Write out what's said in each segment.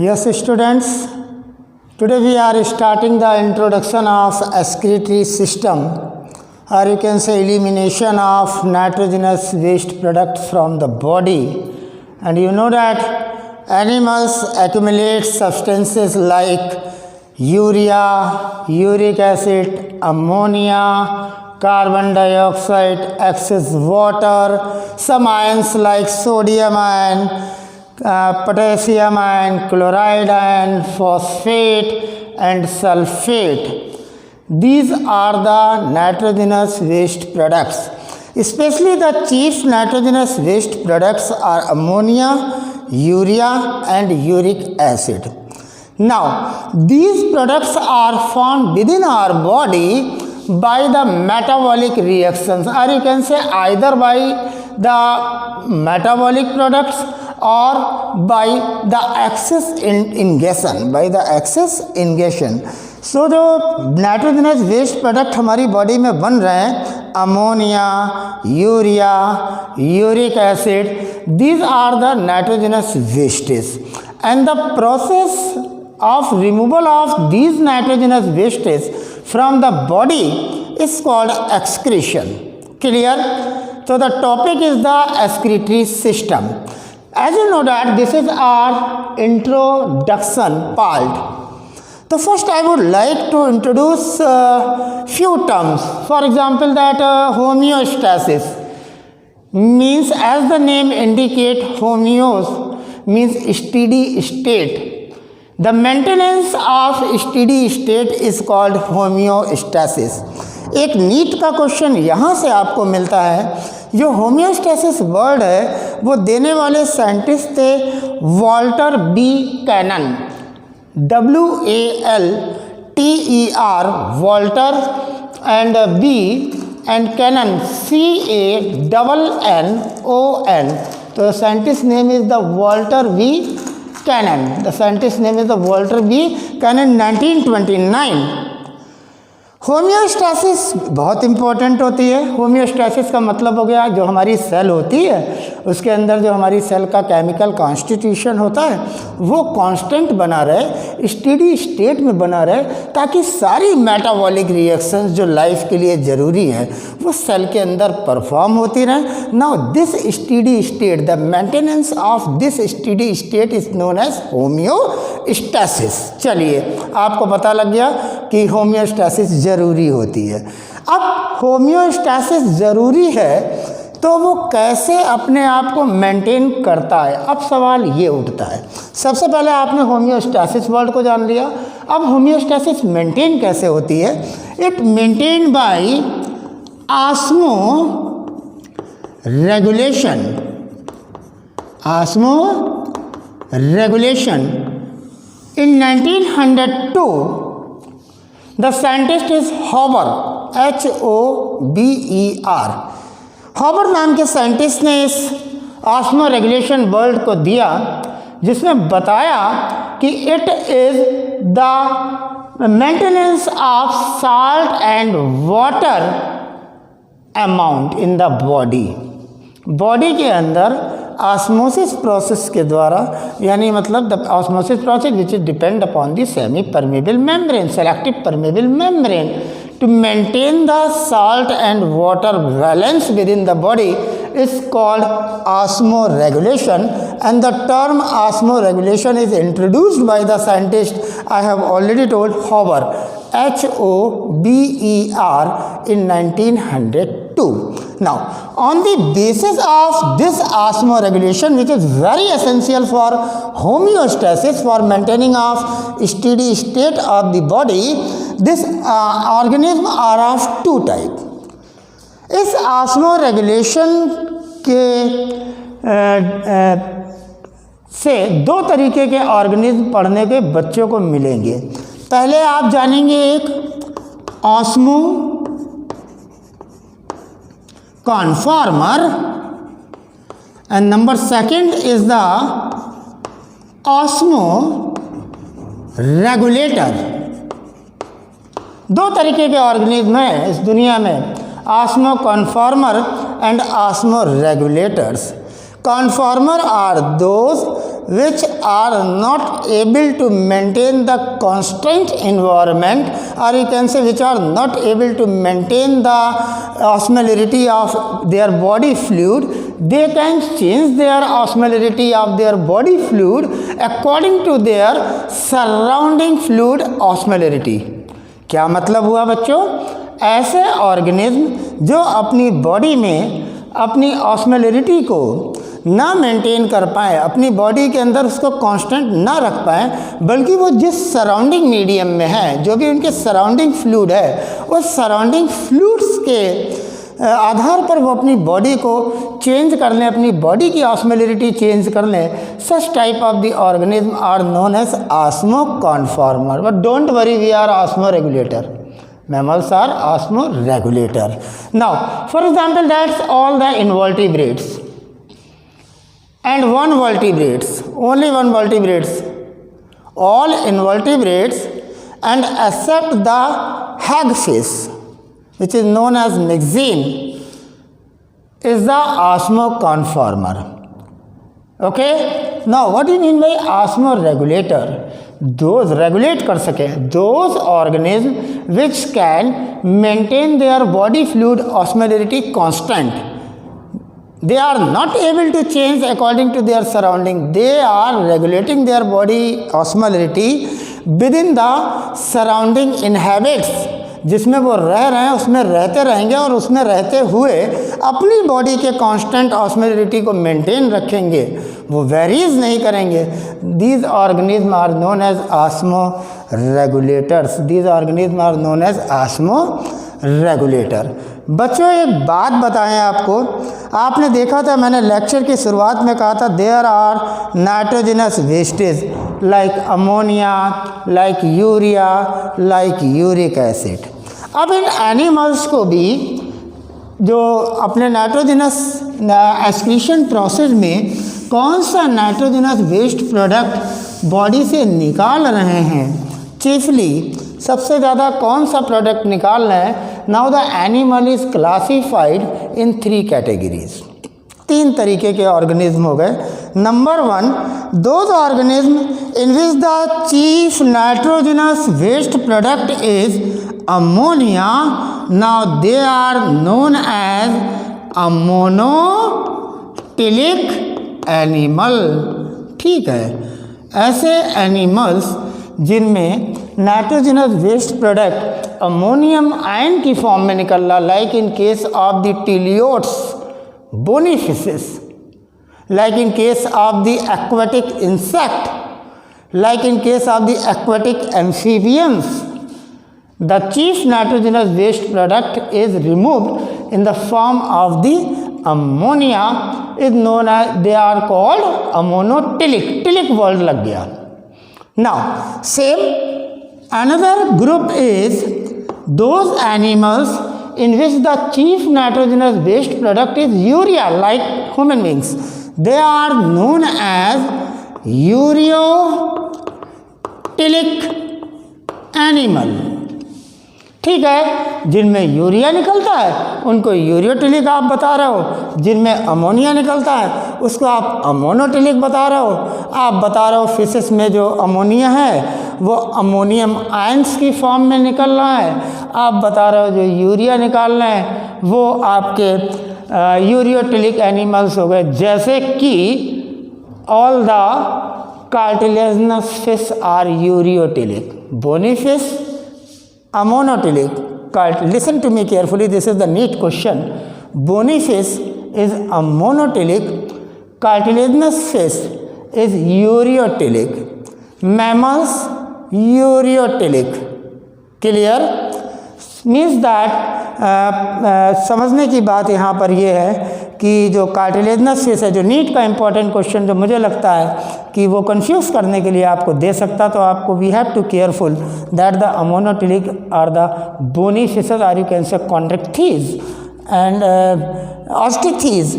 Yes, students, today we are starting the introduction of excretory system, or you can say elimination of nitrogenous waste products from the body. And you know that animals accumulate substances like urea, uric acid, ammonia, carbon dioxide, excess water, some ions like sodium ion, potassium ion, chloride ion, phosphate and sulfate. These are the nitrogenous waste products. Especially the chief nitrogenous waste products are ammonia, urea and uric acid. Now, these products are found within our body by the metabolic reactions, or you can say either by the metabolic products or by the excess ingestion, सो जो nitrogenous waste product हमारी body में बन रहे हैं ammonia, urea, uric acid, these are the nitrogenous wastes, and the process of removal of these nitrogenous wastes from the body is called excretion. Clear? So the topic is the excretory system. As you know that this is our introduction part. So first I would like to introduce few terms. For example, that homeostasis means, as the name indicate, homeos means steady state. The maintenance of steady state is called homeostasis. एक NEET का question यहाँ से आपको मिलता है. जो homeostasis word है वो देने वाले साइंटिस्ट थे Walter B Cannon, WALTER, Walter and B and Cannon CANNON. तो scientist name is the Walter B Cannon. The scientist name is the Walter B Cannon, 1929. Homeostasis बहुत इंपॉर्टेंट होती है. होम्योस्टेसिस का मतलब हो गया जो हमारी सेल होती है उसके अंदर जो हमारी सेल का केमिकल कॉन्स्टिट्यूशन होता है वो कांस्टेंट बना रहे, स्टेडी स्टेट में बना रहे, ताकि सारी मेटाबॉलिक रिएक्शंस जो लाइफ के लिए ज़रूरी है वो सेल के अंदर परफॉर्म होती रहें. Now this steady state, the maintenance of this steady state is known as homeostasis. चलिए आपको पता लग गया कि होम्योस्टेसिस ज़रूरी होती है. अब होम्योस्टेसिस ज़रूरी है तो वो कैसे अपने आप को मेंटेन करता है. अब सवाल ये उठता है, सबसे पहले आपने होम्योस्टेसिस वर्ड को जान लिया. अब होम्योस्टेसिस मेंटेन कैसे होती है? It maintain by osmo regulation. In 1902, the scientist is Hober, HOBER. Haber नाम के साइंटिस्ट ने इस ऑस्मो रेगुलेशन वर्ड को दिया, जिसमें बताया कि it is the maintenance of salt and water amount in the body के अंदर ऑस्मोसिस प्रोसेस के द्वारा, यानी मतलब the osmosis process which is depend upon the semi permeable membrane, selective permeable membrane, to maintain the salt and water balance within the body is called osmoregulation, and the term osmoregulation is introduced by the scientist I have already told, Hober, HOBER, in 1902. Now, on the basis of this osmoregulation, which is very essential for homeostasis, for maintaining of steady state of the body, this organism are of two type. इस osmoregulation के से दो तरीके के organism पढ़ने के बच्चों को मिलेंगे. पहले आप जानेंगे एक osmo conformer, and number second is the osmo regulator. दो तरीके के ऑर्गेनिज्म हैं इस दुनिया में, osmo conformer and osmo regulators. conformer are those which are not able to maintain the constant environment, or you can say which are not able to maintain the osmolarity of their body fluid. They can change their osmolarity of their body fluid according to their surrounding fluid osmolarity. क्या मतलब हुआ बच्चों? ऐसे organism जो अपनी body में अपनी osmolarity को ना मेंटेन कर पाए, अपनी बॉडी के अंदर उसको कांस्टेंट ना रख पाए, बल्कि वो जिस सराउंडिंग मीडियम में है, जो भी उनके सराउंडिंग फ्लूइड है, उस सराउंडिंग फ्लूइड्स के आधार पर वो अपनी बॉडी को चेंज कर लें, अपनी बॉडी की ऑस्मोलरिटी चेंज कर लें, such type of the organism are known as osmo conformer. But don't worry, we are osmo regulator. Mammals are osmoregulator. Now, for example, that's all the invertebrates and one vertebrates, only one vertebrates. All invertebrates and except the hagfish, which is known as mexine, is the osmoconformer. Okay? Now, what do you mean by osmoregulator? Those regulate कर सके, those organisms which can maintain their body fluid osmolarity constant. They are not able to change according to their surrounding. They are regulating their body osmolarity within the surrounding inhabits. जिसमें वो रह रहे हैं उसमें रहते रहेंगे और उसमें रहते हुए अपनी बॉडी के कांस्टेंट ऑस्मोलरिटी को मेंटेन रखेंगे, वो वेरीज नहीं करेंगे. These organism are known as osmo regulators. These organism are known as osmo regulator. बच्चों एक बात बताएं आपको, आपने देखा था मैंने लेक्चर की शुरुआत में कहा था there are nitrogenous wastage like ammonia, like urea, like uric acid. अब इन एनिमल्स को भी जो अपने नाइट्रोजनस एक्सक्रीशन प्रोसेस में कौन सा नाइट्रोजनस वेस्ट प्रोडक्ट बॉडी से निकाल रहे हैं, चीफली सबसे ज़्यादा कौन सा प्रोडक्ट निकाल रहे हैं. Now the animal is classified in 3 categories. 3 तरीके के ऑर्गेनिज्म हो गए. Number 1, those organism in which the chief nitrogenous waste product is ammonia. Now they are known as ammonotelic animal. ठीक है, ऐसे एनिमल्स जिनमें nitrogenous waste product ammonium ion की form में निकल रहा, like in case of the teleosts, bony fishes, like in case of the aquatic insect, like in case of the aquatic amphibians. The chief nitrogenous waste product is removed in the form of the ammonia, is known as, they are called ammonotelic. Telic word लग गया. Now, same another group is those animals in which the chief nitrogenous waste product is urea, like human beings. They are known as ureotilic animal. ठीक है, जिनमें urea निकलता है उनको यूरियोटिलिक आप बता रहे हो, जिनमें अमोनिया निकलता है उसको आप अमोनोटिलिक बता रहे हो. आप बता रहे हो फिशेस में जो अमोनिया है वो अमोनियम आयंस की फॉर्म में निकल रहा है. आप बता रहे हो जो यूरिया निकाल रहे हैं वो आपके यूरियोटिलिक एनिमल्स हो गए. जैसे कि all the cartilaginous fish are ureotelic, bony fish ammonotelic. Listen to me carefully, this is the neat question. Bony fish is amonotilic, cartilaginous fish is ureotilic, mammals ureotilic. Clear? Means that समझने की बात यहाँ पर ये है कि जो cartilaginous fish है, जो नीट का इम्पॉर्टेंट क्वेश्चन जो मुझे लगता है कि वो कंफ्यूज करने के लिए आपको दे सकता, तो आपको we have to careful that the ammonotelic are the bony fishes are, you can say chondrichthyes and osteichthyes,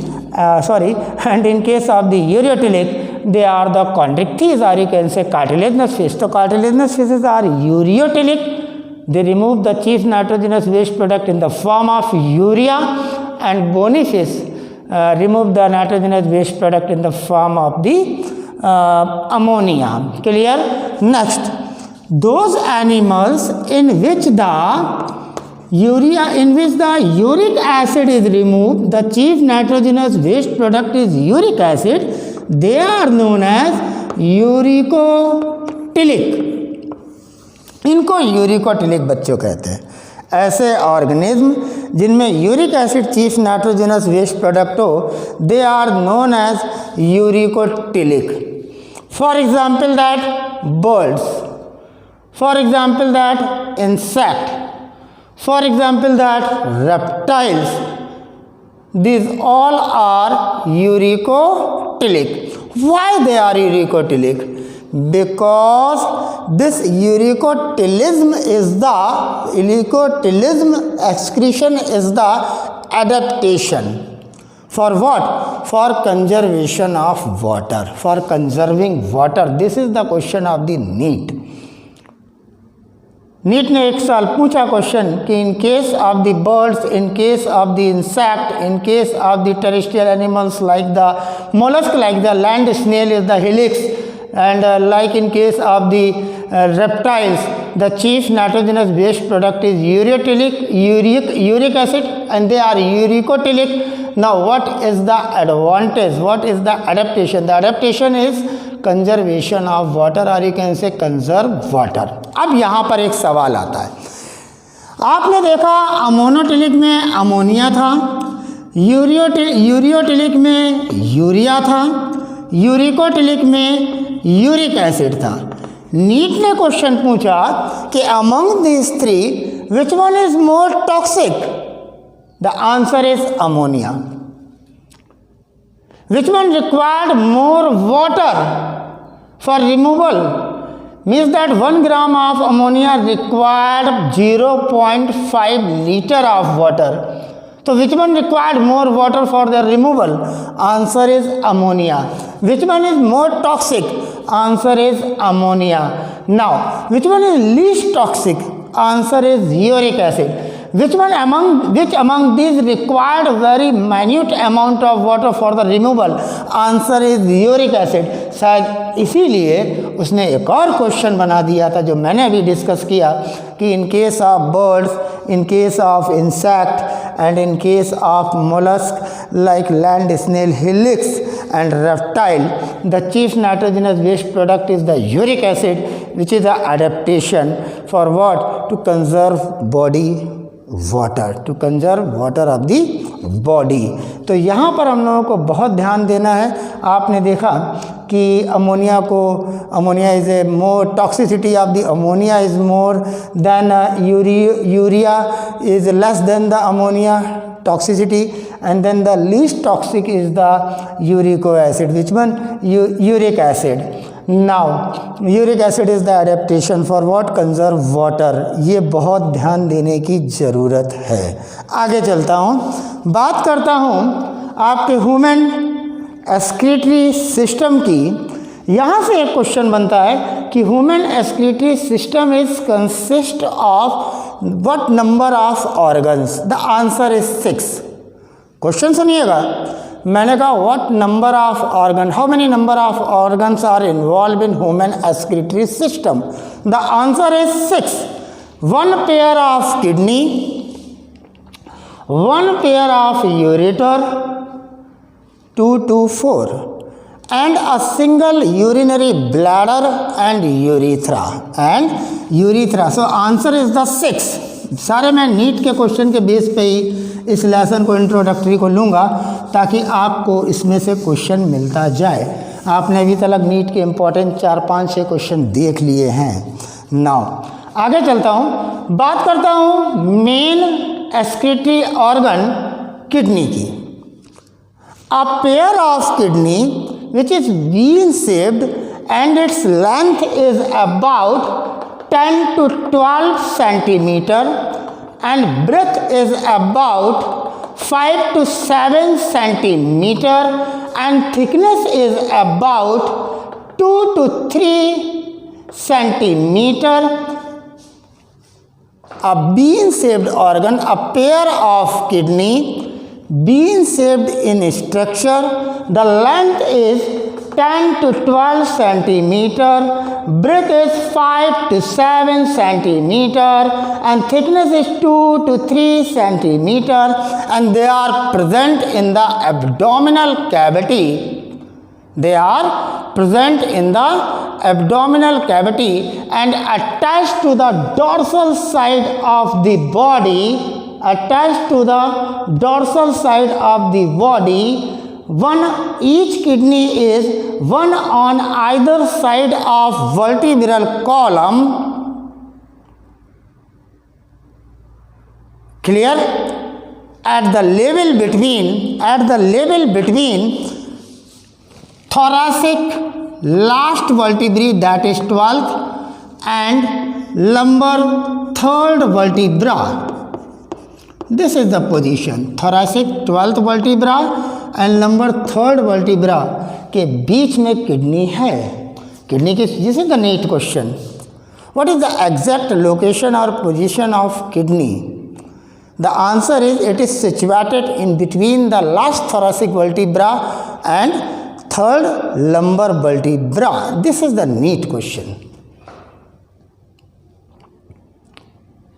sorry, and in case of the ureotelic they are the chondrichthyes are, you can say cartilaginous fish. तो cartilaginous fishes are ureotelic. They remove the chief nitrogenous waste product in the form of urea, and bony fish remove the nitrogenous waste product in the form of the ammonia. Clear? Next, those animals in which the uric acid is removed, the chief nitrogenous waste product is uric acid, they are known as uricotelic. इनको uricotelic बच्चों कहते हैं. ऐसे organism जिनमें uric acid chief nitrogenous waste product हो, they are known as uricotelic. For example that birds, for example that insect, for example that reptiles, these all are uricotylic. Why they are uricotylic? Because this uricotylism excretion is the adaptation. For what? For conservation of water, for conserving water. This is the question of the NEET. NEET ने एक साल पूछा question कि in case of the birds, in case of the insect, in case of the terrestrial animals like the mollusc, like the land snail is the helix, and like in case of the reptiles, the chief nitrogenous waste product is uric acid, and they are uricotylic. Now what is the advantage? What is the adaptation? The adaptation is conservation of water, or you can say conserve water. अब यहाँ पर एक सवाल आता है. आपने देखा अमोनोटिलिक में अमोनिया था, यूरियोटिलिक में यूरिया था, यूरिकोटिलिक में यूरिक एसिड था. नीट ने क्वेश्चन पूछा कि among these three which one is more toxic? The answer is ammonia. Which one required more water for removal? Means that 1 gram of ammonia required 0.5 liter of water. So which one required more water for the removal? Answer is ammonia. Which one is more toxic? Answer is ammonia. Now, which one is least toxic? Answer is uric acid. Which among these required very minute amount of water for the removal? Answer is uric acid. शायद इसीलिए उसने एक और question बना दिया था जो मैंने अभी डिस्कस किया कि in case of birds, in case of insect and in case of mollusk like land snail, helix and reptile, the chief nitrogenous waste product is the uric acid, which is the adaptation for what? To conserve body water, to conserve water of the body. तो यहाँ पर हम लोगों को बहुत ध्यान देना है. आपने देखा कि ammonia is a more toxicity of the ammonia is more than urea is less than the ammonia toxicity, and then the least toxic is the urico acid. Which one? Uric acid. Now uric acid is the adaptation for what? Conserve water. ये बहुत ध्यान देने की ज़रूरत है. आगे चलता हूँ, बात करता हूँ आपके ह्यूमन एक्सक्रीटरी सिस्टम की. यहाँ से एक क्वेश्चन बनता है कि human excretory system is consist of what number of organs? The answer is 6. Question सुनिएगा, मैंने कहा what number of organ, how many number of organs are involve in human excretory system? The answer is 6. 1 pair ऑफ kidney, 1 pair ऑफ ureter, 2 to 4, and a single urinary bladder and urethra. So answer is the 6. सारे मैं NEET के question के base पे ही इस lesson को introductory को लूँगा ताकि आपको इसमें से क्वेश्चन मिलता जाए. आपने अभी तक नीट के इम्पोर्टेंट 4, 5, 6 क्वेश्चन देख लिए हैं. नाउ आगे चलता हूँ, बात करता हूँ मेन एक्सक्रीटरी ऑर्गन किडनी की. A pair of kidney which is bean shaped and its length is about 10 to 12 centimeter and breadth is about 5 to 7 centimeter and thickness is about 2 to 3 centimeter. A bean shaped organ, a pair of kidney bean shaped in structure. The length is 10 to 12 centimeter, breadth is 5 to 7 centimeter, and thickness is 2 to 3 centimeter, and they are present in the abdominal cavity. They are present in the abdominal cavity and attached to the dorsal side of the body. Attached to the dorsal side of the body. Each kidney is one on either side of vertebral column. Clear? At the level between thoracic last vertebrae, that is 12th, and lumbar 3rd vertebra. This is the position. thoracic 12th vertebra and lumbar 3rd vertebra के बीच में kidney है. Kidney की, this is the NEET question. What is the exact location और position of kidney? The answer is it is situated in between the last thoracic vertebra and 3rd lumbar vertebra. This is the neat question.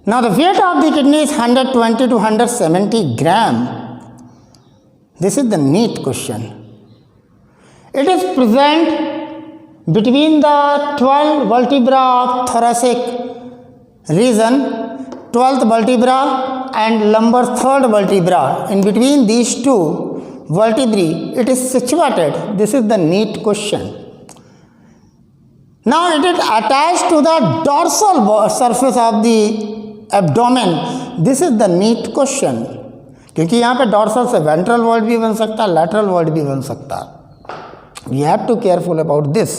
Now the weight of the kidney is 120 to 170 gram. This is the neat question. It is present between the 12 vertebra of thoracic region, 12th vertebra and lumbar 3rd vertebra. In between these two vertebrae, it is situated. This is the neat question. Now it is attached to the dorsal surface of the abdomen. This is the neat question. क्योंकि यहाँ पे dorsal से ventral word भी बन सकता है, lateral word भी बन सकता है. We have to careful about this.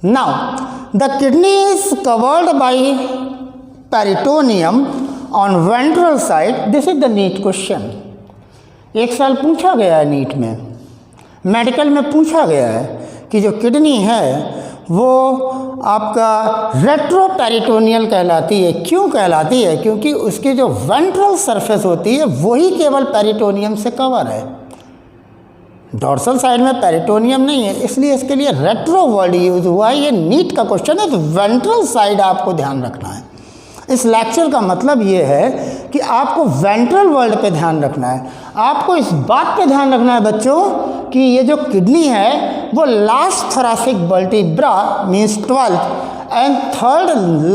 Now the kidney is covered by peritoneum on ventral side. This is the NEET question. एक साल पूछा गया है नीट में, मेडिकल में पूछा गया है कि जो किडनी है वो आपका रेट्रोपेरिटोनियल कहलाती है. क्यों कहलाती है? क्योंकि उसकी जो वेंट्रल सरफेस होती है वही केवल पेरिटोनियम से कवर है. डॉर्सल साइड में पेरिटोनियम नहीं है, इसलिए इसके लिए रेट्रो वर्ड यूज हुआ है. ये नीट का क्वेश्चन है, तो वेंट्रल साइड आपको ध्यान रखना है. इस लेक्चर का मतलब ये है कि आपको वेंट्रल वर्ड पे ध्यान रखना है. आपको इस बात पे ध्यान रखना है बच्चों कि ये जो किडनी है वो last thoracic vertebra means 12th and 3rd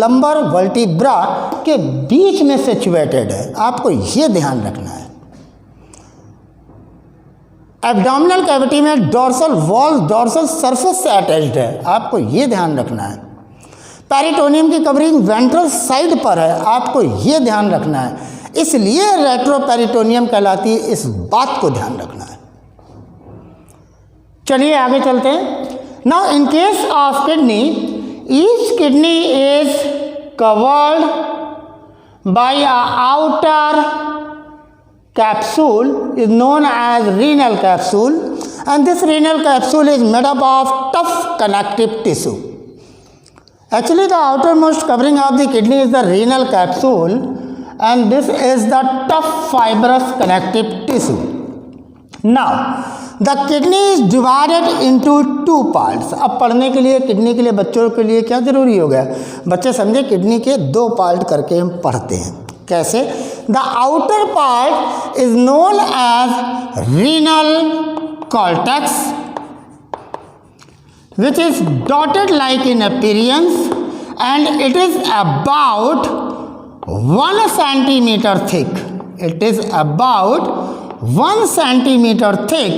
lumbar vertebra के बीच में सिचुएटेड है. आपको ये ध्यान रखना है. एब्डोमिनल कैविटी में डॉर्सल वॉल डॉर्सल सरफेस से अटैच्ड है. आपको ये ध्यान रखना है. पेरिटोनियम की कवरिंग वेंट्रल साइड पर है. आपको ये ध्यान रखना है. इसलिए रेट्रोपेरिटोनियम कहलाती है. इस बात को ध्यान रखना है. चलिए आगे चलते हैं. Now in case of kidney, each kidney is covered bye outer capsule is known as renal capsule, and this renal capsule is made up of tough connective tissue. Actually the outermost covering of the kidney is the renal capsule, and this is the tough fibrous connective tissue. Now the kidney is divided into two parts. अब पढ़ने के लिए kidney के लिए बच्चों के लिए क्या जरूरी हो गया? बच्चे समझे किडनी के दो पार्ट करके हम पढ़ते हैं. कैसे? The outer part is known as renal cortex which is dotted like in appearance and it is about 1 centimeter thick. It is about 1 centimeter thick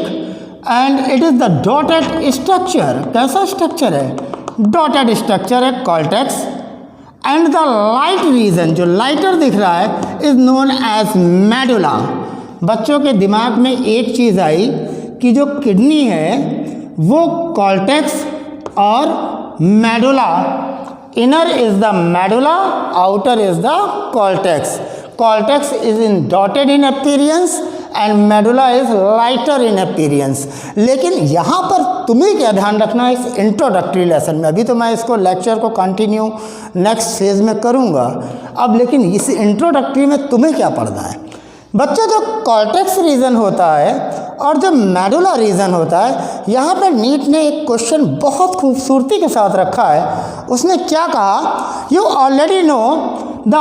and it is the dotted structure. कैसा structure है? Dotted structure है cortex. And the light region, जो lighter दिख रहा है, is known as medulla. बच्चों के दिमाग में एक चीज़ आई कि जो किडनी है वो कॉर्टेक्स और medulla, inner is the medulla, outer is the cortex. Cortex is in dotted in appearance and medulla is lighter in appearance. लेकिन यहाँ पर तुम्हें क्या ध्यान रखना है इस इंट्रोडक्टरी लेसन में? अभी तो मैं इसको लेक्चर को कंटिन्यू नेक्स्ट फेज में करूँगा अब, लेकिन इस इंट्रोडक्टरी में तुम्हें क्या पढ़ना है? बच्चों जो कॉर्टेक्स रीजन होता है और जो मेडुला रीजन होता है, यहाँ पर नीट ने एक क्वेश्चन बहुत खूबसूरती के साथ रखा है। उसने क्या कहा, you already know the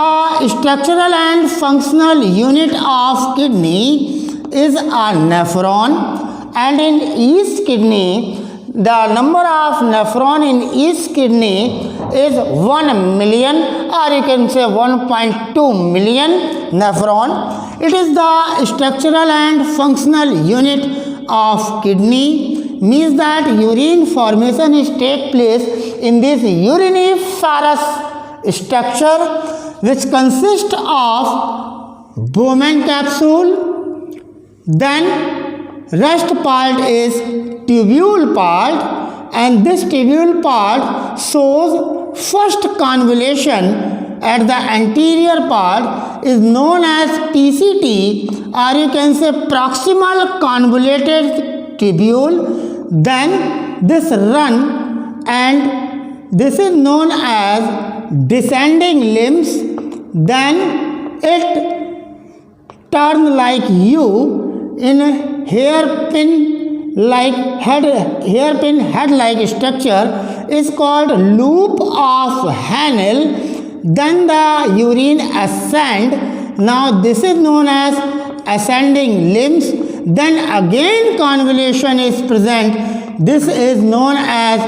structural and functional unit of kidney is a nephron and in each kidney the number of nephron in each kidney is 1 million, or you can say 1.2 million nephron. It is the structural and functional unit of kidney, means that urine formation is take place in this uriniferous structure which consists of Bowman capsule. Then rest part is tubule part, and this tubule part shows first convolution at the anterior part is known as PCT, or you can say proximal convoluted tubule. Then this run, and this is known as descending limbs. Then it turn like U in hairpin head like structure is called loop of Henle. Then the urine ascend. Now this is known as ascending limbs. Then again convolution is present. This is known as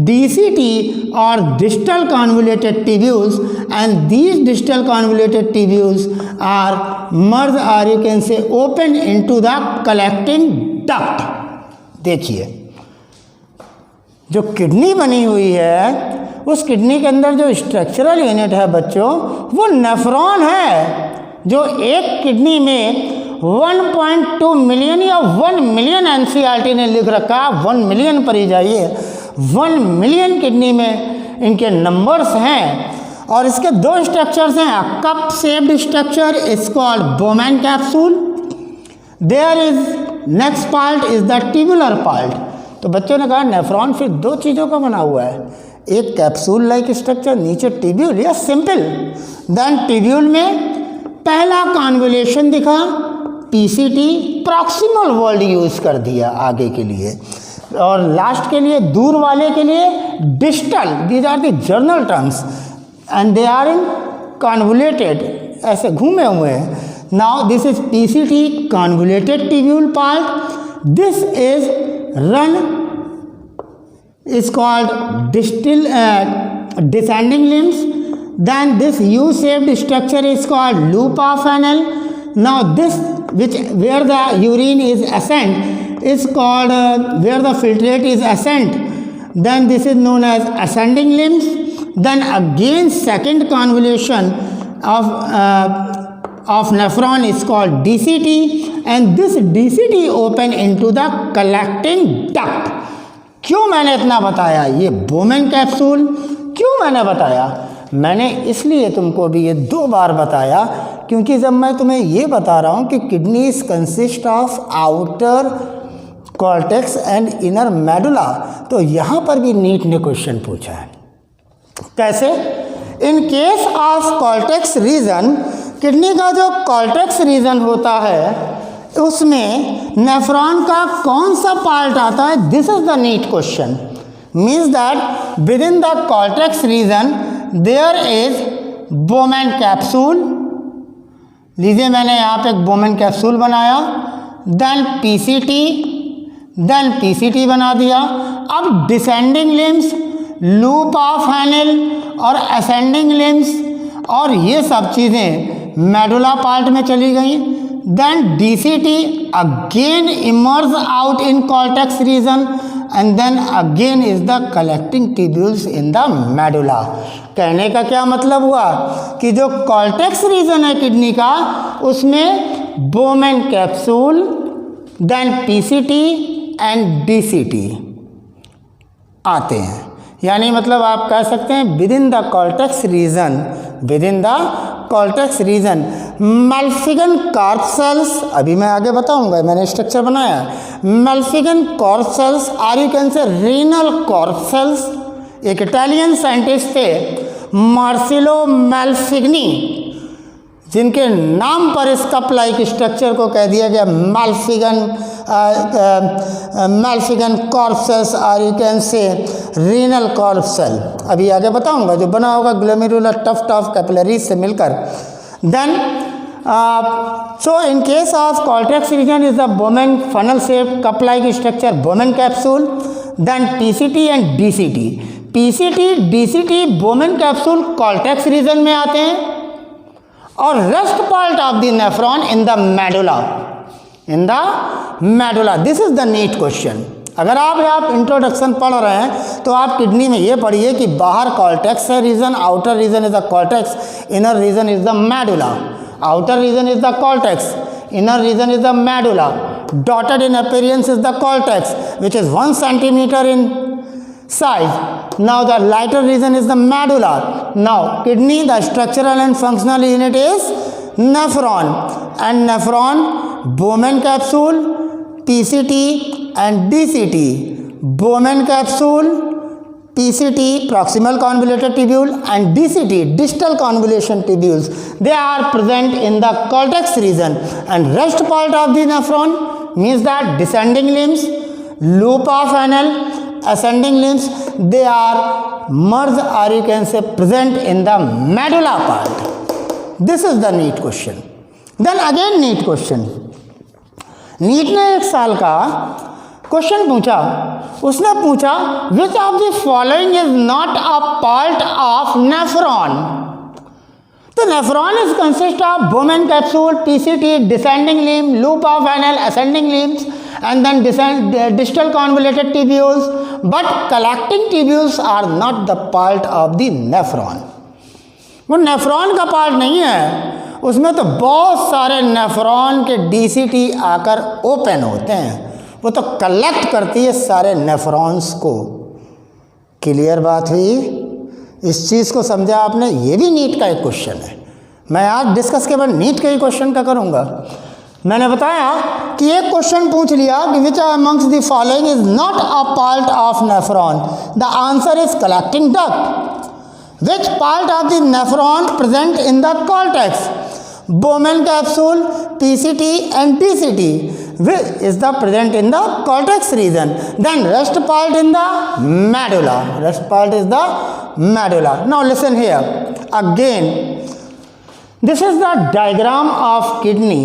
DCT, or distal convoluted tubules, and these distal convoluted tubules are merged, or you can say open into the collecting duct. देखिए, जो kidney बनी हुई है, उस kidney के अंदर जो structural unit है बच्चों, वो नेफ्रॉन है, जो एक किडनी में 1.2 मिलियन या 1 मिलियन एनसीईआरटी ने लिख रखा, 1 मिलियन पर ही जाइए, 1 मिलियन किडनी में इनके नंबर्स हैं। और इसके दो स्ट्रक्चर्स हैं, cup shaped structure is called Bowman capsule, there is next part is the tubular part. तो बच्चों ने कहा नेफ्रॉन फिर दो चीज़ों का बना हुआ है, एक कैप्सूल लाइक स्ट्रक्चर, नीचे ट्यूब्यूल या सिंपल। देन ट्यूब्यूल में पहला कॉन्वोल्यूशन दिखा, पीसीटी प्रॉक्सिमल वर्ड यूज़ कर दिया आगे के लिए, और लास्ट के लिए दूर वाले के लिए distal. These are the general terms and they are in convoluted, ऐसे घूमे हुए हैं। Now this is PCT, convoluted tubule part. This is run is called descending limbs. Then this U-shaped structure is called loop of Henle. Now this where the urine is ascent is called where the filtrate is ascent. Then this is known as ascending limbs. Then again second convolution of nephron is called DCT, and this DCT open into the collecting duct. क्यों मैंने इतना बताया, ये Bowman capsule क्यों मैंने बताया? मैंने इसलिए तुमको भी ये 2 बार बताया क्योंकि जब मैं तुम्हें ये बता रहा हूँ कि kidney is consist of outer cortex and inner medulla, तो यहाँ पर भी नीट ने क्वेश्चन पूछा है। कैसे? In case of cortex region, kidney का जो कॉर्टेक्स रीजन होता है उसमें नेफ्रॉन का कौन सा पार्ट आता है? This is the NEET question. Means that with in the cortex region there is Bowman capsule. लीजिए मैंने यहाँ पे एक बोमैन कैप्सूल बनाया, देन पीसीटी बना दिया। अब descending limbs, loop of Henle और असेंडिंग लिम्स, और ये सब चीज़ें मेडुला पार्ट में चली गई। Then DCT again emerge out in cortex region, and then again is the collecting tubules in the medulla. कहने का क्या मतलब हुआ कि जो कॉर्टेक्स रीजन है किडनी का, उसमें Bowman capsule, then PCT and DCT आते हैं। यानी मतलब आप कह सकते हैं with in the cortex region Malpighian corpuscles, अभी मैं आगे बताऊंगा, मैंने स्ट्रक्चर बनाया। Malpighian corpuscles are you can say renal corpuscles. एक इटालियन साइंटिस्ट थे मार्सिलो मेल्फिगनी, जिनके नाम पर इस कप लाइक स्ट्रक्चर को कह दिया गया मैल्फिगन कॉर्पसेस और यू कैन से रीनल कॉर्पसेल। अभी आगे बताऊंगा जो बना होगा ग्लोमेरुलर टफ्ट ऑफ कैपिलरीज से मिलकर। Then so in case of cortex region is the Bowman funnel shaped cup like structure Bowman capsule, then PCT and DCT। PCT DCT Bowman capsule cortex region में आते हैं और rest part of the nephron in the medulla। This is the neat question। अगर आप introduction पढ़ रहे हैं तो आप किडनी में ये पढ़िए कि बाहर कॉर्टेक्स है region, outer region is the cortex, inner region is the medulla. Outer region is the cortex, inner region is the medulla. Dotted in appearance is the cortex, which is 1 centimeter in size. Now the lighter region is the medulla. Now kidney, the structural and functional unit is nephron, and nephron, Bowman capsule, PCT and DCT. Bowman capsule, PCT proximal convoluted tubule and DCT distal convolution tubules, they are present in the cortex region, and rest part of the nephron means that descending limbs, loop of anal, ascending limbs, they are merged or you can say present in the medulla part। This is the neat question। Then again neat question। NEET ने 1 साल का question पूछा, उसने पूछा which of the following is not a part of nephron. तो nephron is consist of Bowman capsule, PCT, descending limb, loop of Henle, ascending limbs and then distal convoluted tubules, but collecting tubules are not the part of the nephron. वो nephron का part नहीं है, उसमें तो बहुत सारे nephron के DCT आकर ओपन होते हैं, वो तो कलेक्ट करती है सारे नेफ्रॉन्स को। क्लियर बात हुई? इस चीज़ को समझा आपने? ये भी नीट का एक क्वेश्चन है। मैं आज डिस्कस केवल नीट के ही क्वेश्चन का करूँगा। मैंने बताया कि एक क्वेश्चन पूछ लिया कि विच amongst the following is not a part of nephron. The answer is collecting duct. Which part of the nephron present in the cortex? Bowman capsule, PCT and DCT is the present in the cortex region. Then rest part in the medulla. Rest part is the medulla. Now listen here. Again, this is the diagram of kidney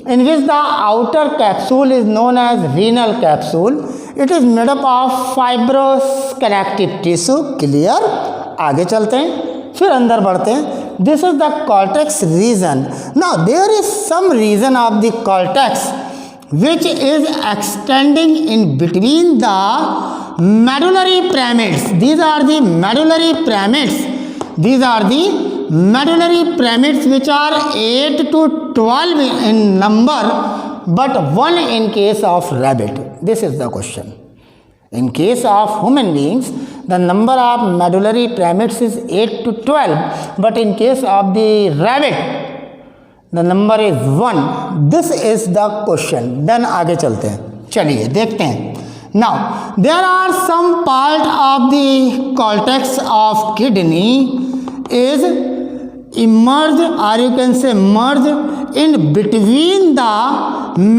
in which the outer capsule is known as renal capsule. It is made up of fibrous connective tissue. Clear? आगे चलते हैं, फिर अंदर बढ़ते हैं। This is the cortex region. Now there is some region of the cortex which is extending in between the medullary pyramids. These are the medullary pyramids. These are the medullary pyramids which are 8 to 12 in number, but 1 in case of rabbit. This is the question. In case of human beings, the number of medullary pyramids is 8 to 12, but in case of the rabbit, the number is 1. This is the question. Then आगे चलते हैं, चलिए देखते हैं। Now, there are some part of the cortex of kidney is emerge or you can say merge in between the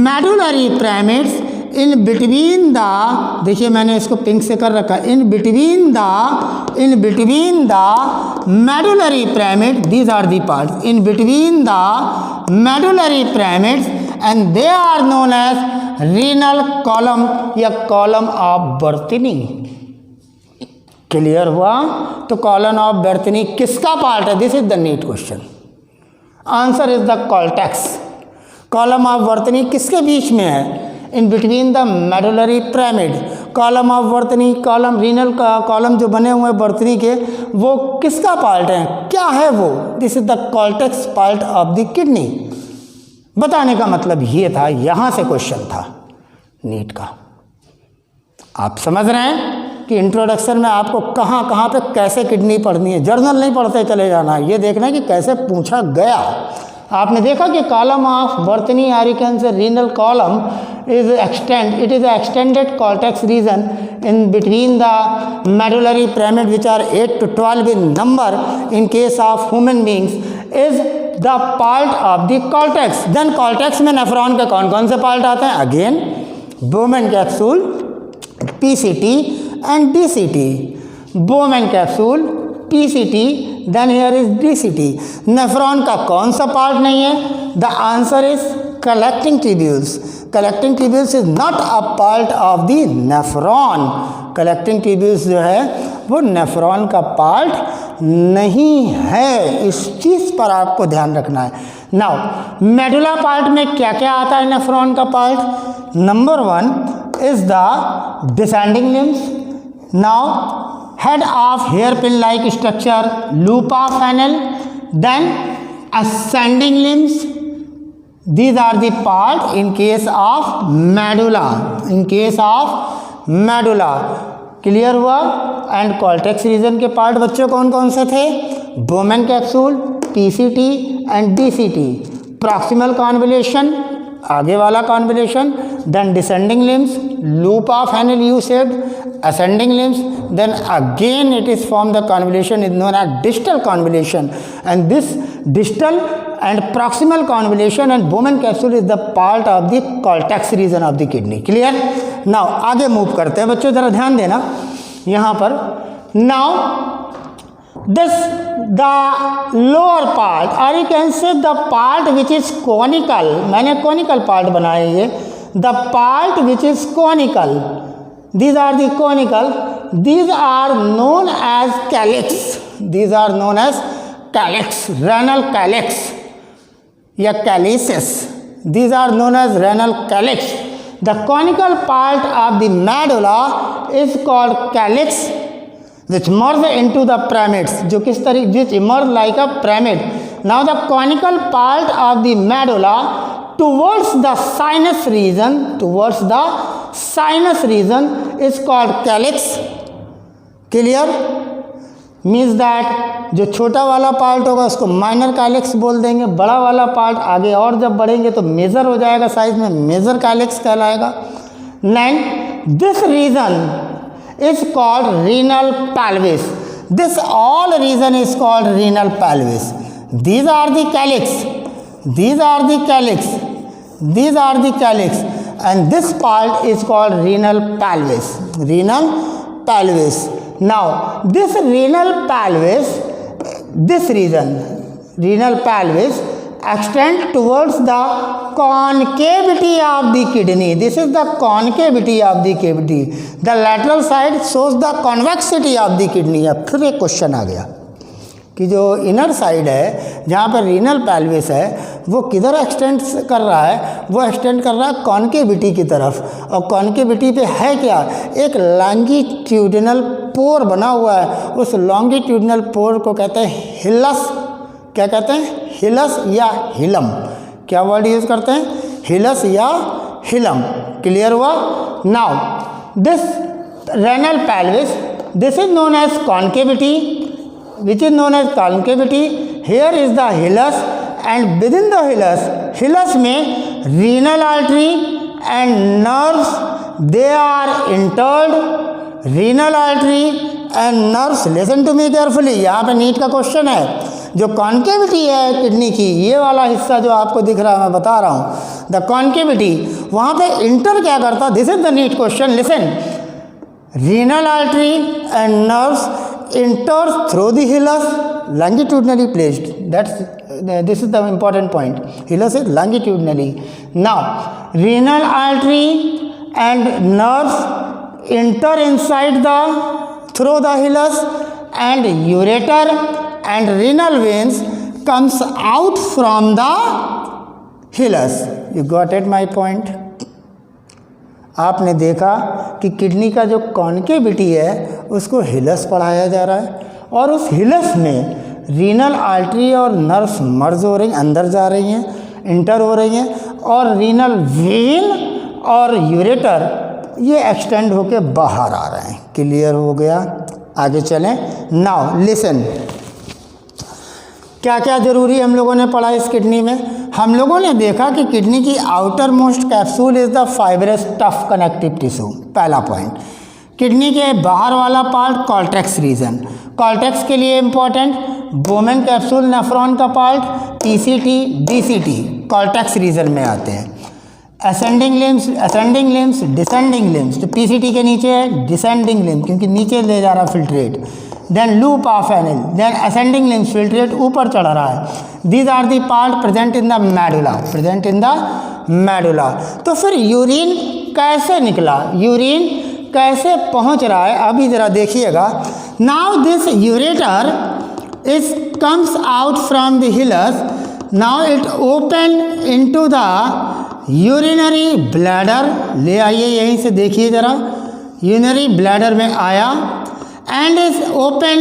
medullary pyramids, in between the, देखिए मैंने इसको pink से कर रखा, in between the medullary pyramid, these are the parts, in between the medullary pyramids, and they are known as renal column या column of Bertini. Clear हुआ? तो column of Bertini किसका पार्ट है? This is the NEET question. Answer is the cortex. Column of Bertini किसके बीच में है? In between the medullary pyramid. Column of Bertini, column renal का कॉलम जो बने हुए बर्तनी के, वो किसका पार्ट है? क्या है वो? This is the cortex part of the kidney. बताने का मतलब ये था, यहाँ से क्वेश्चन था नीट का। आप समझ रहे हैं कि इंट्रोडक्शन में आपको कहाँ कहाँ पे कैसे किडनी पढ़नी है। जर्नल नहीं पढ़ते चले जाना है, ये देखना है कि कैसे पूछा गया। आपने देखा कि कॉलम ऑफ बर्तनी आरिकन से renal column is it is extended cortex region in between the medullary pyramid which are 8 to 12 in number in case of human beings is the part of the cortex. Then cortex में nephron के कौन कौन से part आते हैं? Again Bowman capsule, PCT and DCT. Bowman capsule, PCT, then here is DCT. Nephron का कौन सा पार्ट नहीं है? The answer is collecting tubules. Collecting tubules is not a part of the nephron. Collecting tubules जो है वो nephron का part नहीं है। इस चीज़ पर आपको ध्यान रखना है। नाउ मेडुला पार्ट में क्या क्या आता है नेफ्रॉन का part? Number 1 is the descending limbs. Now head of hairpin like structure, loop of Henle, then ascending limbs. These are the part in case of medulla. In case of medulla, clear हुआ? And cortex region के part बच्चों कौन कौन से थे? Bowman capsule, PCT and DCT. Proximal convolution, आगे वाला convolution, then descending limbs, loop of Henle you said, ascending limbs, then again it is formed the convolution is known as distal convolution, and this distal and proximal convolution and Bowman capsule is the part of the cortex region of the kidney. Clear? Now आगे move करते हैं बच्चों, जरा ध्यान देना यहाँ पर। Now this the lower part or you can say the part which is conical, मैंने conical part बनाया ये, the part which is conical, these are the conical, these are known as calyx, these are known as calyx, renal calyx या calyces, these are known as renal calyx. The conical part of the medulla is called calyx, which merge into the pyramids, जो किस तरीके which emerge like a pyramid. Now the conical part of the medulla towards the sinus region, towards the sinus region is called calyx. Clear? Means that जो छोटा वाला part होगा उसको minor calyx बोल देंगे, बड़ा वाला पार्ट आगे और जब बढ़ेंगे तो मेजर हो जाएगा साइज में, मेजर कैलिक्स कहलाएगा। Nine, this region is called renal pelvis. This all region is called renal pelvis. These are the calyx, these are the calyx, these are the calyx, and this part is called renal pelvis. Renal pelvis. Now this renal pelvis, this region, renal pelvis extend towards the concavity of the kidney. This is the concavity of the kidney. The lateral side shows the convexity of the kidney. अब फिर एक question आ गया कि जो inner side है जहाँ पर renal pelvis है वो किधर एक्सटेंड कर रहा है? वो एक्सटेंड कर रहा है कॉन्केविटी की तरफ। और कॉन्केविटी पे है क्या? एक लॉन्गिट्यूडिनल पोर बना हुआ है। उस लॉन्गिट्यूडिनल पोर को कहते हैं हिलस। क्या कहते हैं? हिलस या हिलम। क्या वर्ड यूज़ करते हैं? हिलस या हिलम। क्लियर हुआ? Now this renal pelvis, this is known as concavity, which is known as concavity. Here is the hilus, and within the hilus में renal artery and nerves, they are entered. renal artery and nerves, listen to me carefully, यहाँ पे NEET का question है। जो concavity है kidney की, ये वाला हिस्सा जो आपको दिख रहा है मैं बता रहा हूँ, द कॉन्केविटी, वहाँ पे इंटर क्या करता? This is the NEET question, listen. renal artery and nerves enters through the hilus, longitudinally placed. This is the important point. Hilus is longitudinally. Now renal artery and nerves enter inside the through the hilus, and ureter and renal veins comes out from the hilus. You got it my point? आपने देखा कि kidney का जो concavity है उसको hills पढ़ाया जा रहा है, और उस हिलस में रीनल आर्टरी और नर्व्स मर्ज हो रही हैं, अंदर जा रही हैं, इंटर हो रही हैं, और रीनल वेन और यूरेटर ये एक्सटेंड होके बाहर आ रहे हैं। क्लियर हो गया? आगे चलें। नाउ लिसन, क्या क्या ज़रूरी हम लोगों ने पढ़ा इस किडनी में? हम लोगों ने देखा कि किडनी की outermost capsule is the fibrous tough connective tissue. पहला पॉइंट। किडनी के बाहर वाला पार्ट कॉर्टेक्स रीजन। कॉर्टेक्स के लिए इम्पॉर्टेंट बोमेन कैप्सूल नेफ्रॉन का part, PCT, DCT cortex region में आते हैं। असेंडिंग लिम्स, डिसेंडिंग लिम्स, तो पीसीटी के नीचे है डिसेंडिंग लिम्स क्योंकि नीचे ले जा रहा filtrate, then loop of Henle, then ascending limbs filtrate ऊपर चढ़ रहा है। These are the part present in the medulla. तो फिर यूरिन कैसे निकला, यूरिन कैसे पहुंच रहा है, अभी ज़रा देखिएगा। Now this ureter is comes out from the hills, now it open into the urinary bladder, ले आइए यहीं से देखिए ज़रा, यूरिनरी ब्लैडर में आया and is open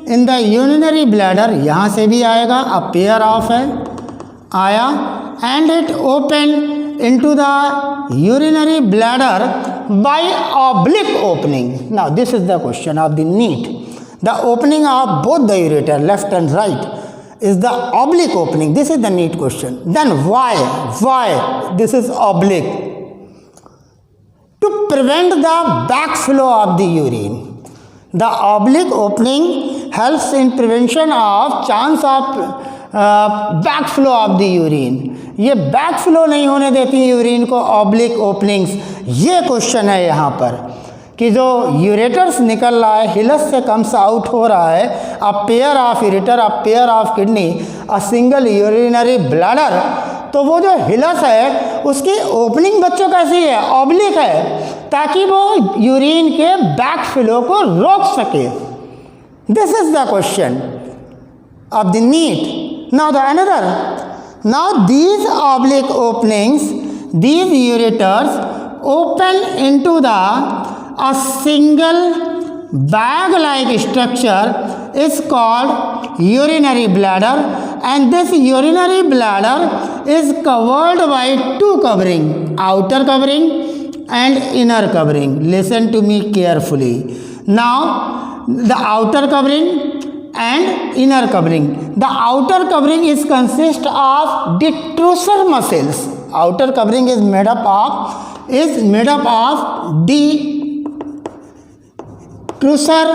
in the urinary bladder, यहाँ से भी आएगा, अब पेयर ऑफ है, आया and it open into the urinary bladder by oblique opening. Now this is the question of the NEET. The opening of both the ureter left and right is the oblique opening. This is the NEET question. Then why this is oblique? To prevent the backflow of the urine. The oblique opening helps in prevention of chance of backflow of the urine, ये backflow नहीं होने देती urine को oblique openings. ये question है यहाँ पर कि जो यूरेटर्स निकल रहा है, हिलस से कम्स आउट हो रहा है, a pair of ureter, a pair of kidney, a single urinary bladder, तो वो जो हिलस है उसकी ओपनिंग बच्चों कैसी है, ऑब्लिक है, ताकि वो यूरिन के बैकफ्लो को रोक सके। This is the question of the NEET. Now these oblique openings, these ureters open into a single bag-like structure is called urinary bladder, and this urinary bladder is covered by two covering, outer covering and inner covering. Listen to me carefully. Now the outer covering and inner covering. The outer covering is consist of detrusor muscles. Outer covering is made up of detrusor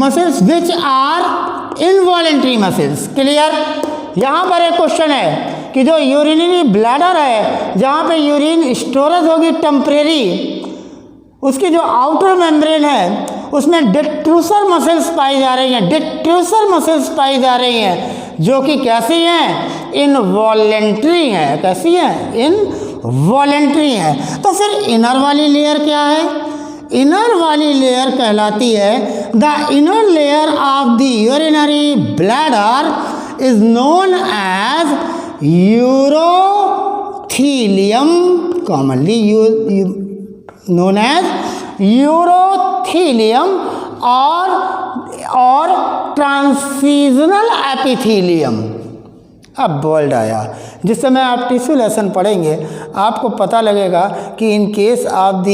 muscles which are involuntary muscles. Clear? यहाँ पर एक question है कि जो urinary bladder है, जहाँ पे urine storage होगी टेम्परेरी, उसकी जो आउटर मेम्ब्रेन है उसमें डिट्रूसर मसल्स पाई जा रही हैं, जो कि कैसी हैं, इनवॉलेंट्री हैं। कैसी हैं, इनवॉलेंट्री हैं। तो फिर इनर वाली लेयर क्या है, इनर वाली लेयर कहलाती है the inner layer of the urinary bladder is known as urothelium, commonly known as urothelium और ट्रांसीजनल एपिथीलियम। अब बोल्ड आया, जिस समय आप टिश्यू लेसन पढ़ेंगे आपको पता लगेगा कि in case of the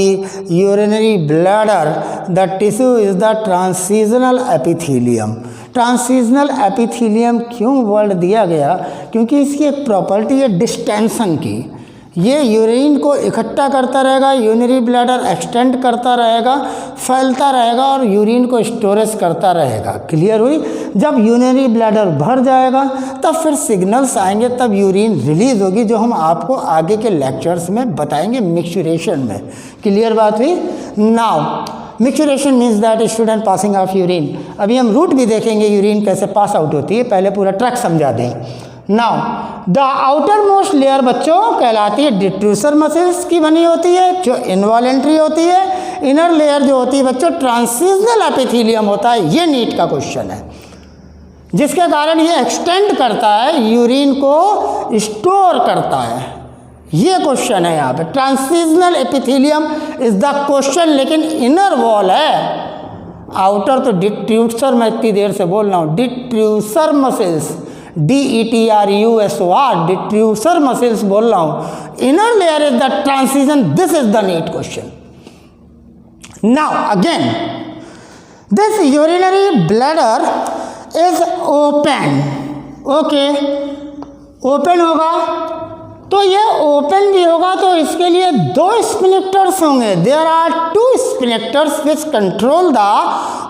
urinary bladder the tissue is the ट्रांसीजनल epithelium. ट्रांसीजनल epithelium क्यों वर्ड दिया गया, क्योंकि इसकी एक प्रॉपर्टी है डिस्टेंशन की, ये यूरिन को इकट्ठा करता रहेगा, यूरिनरी ब्लैडर एक्सटेंड करता रहेगा, फैलता रहेगा और यूरिन को स्टोरेज करता रहेगा। क्लियर हुई? जब यूरिनरी ब्लैडर भर जाएगा तब फिर सिग्नल्स आएंगे, तब यूरिन रिलीज होगी, जो हम आपको आगे के लेक्चर्स में बताएंगे मिक्सचुरेशन में। क्लियर बात हुई? Now micturition means that student passing of urine. अभी हम रूट भी देखेंगे यूरिन कैसे पास आउट होती है, पहले पूरा ट्रैक समझा दें। Now the outer most layer बच्चों कहलाती है डिट्रूसर मसल्स की बनी होती है, जो इनवॉलेंट्री होती है। इनर लेयर जो होती है बच्चों ट्रांसीजनल एपिथीलियम होता है। ये नीट का क्वेश्चन है, जिसके कारण ये एक्सटेंड करता है, यूरिन को स्टोर करता है। ये क्वेश्चन है यहाँ पे, transitional epithelium is the question, लेकिन इनर वॉल है। आउटर तो डिट्रूसर, मैं इतनी देर से बोल रहा हूँ, detrusor muscles, DETRUSOR, detrusor muscles बोल रहा हूँ। Inner layer is the transition, this is the NEET question. Now again this urinary bladder is open, okay, open होगा, तो ये ओपन भी होगा तो इसके लिए दो स्पिनिक्टर्स होंगे. There are two sphincters which control the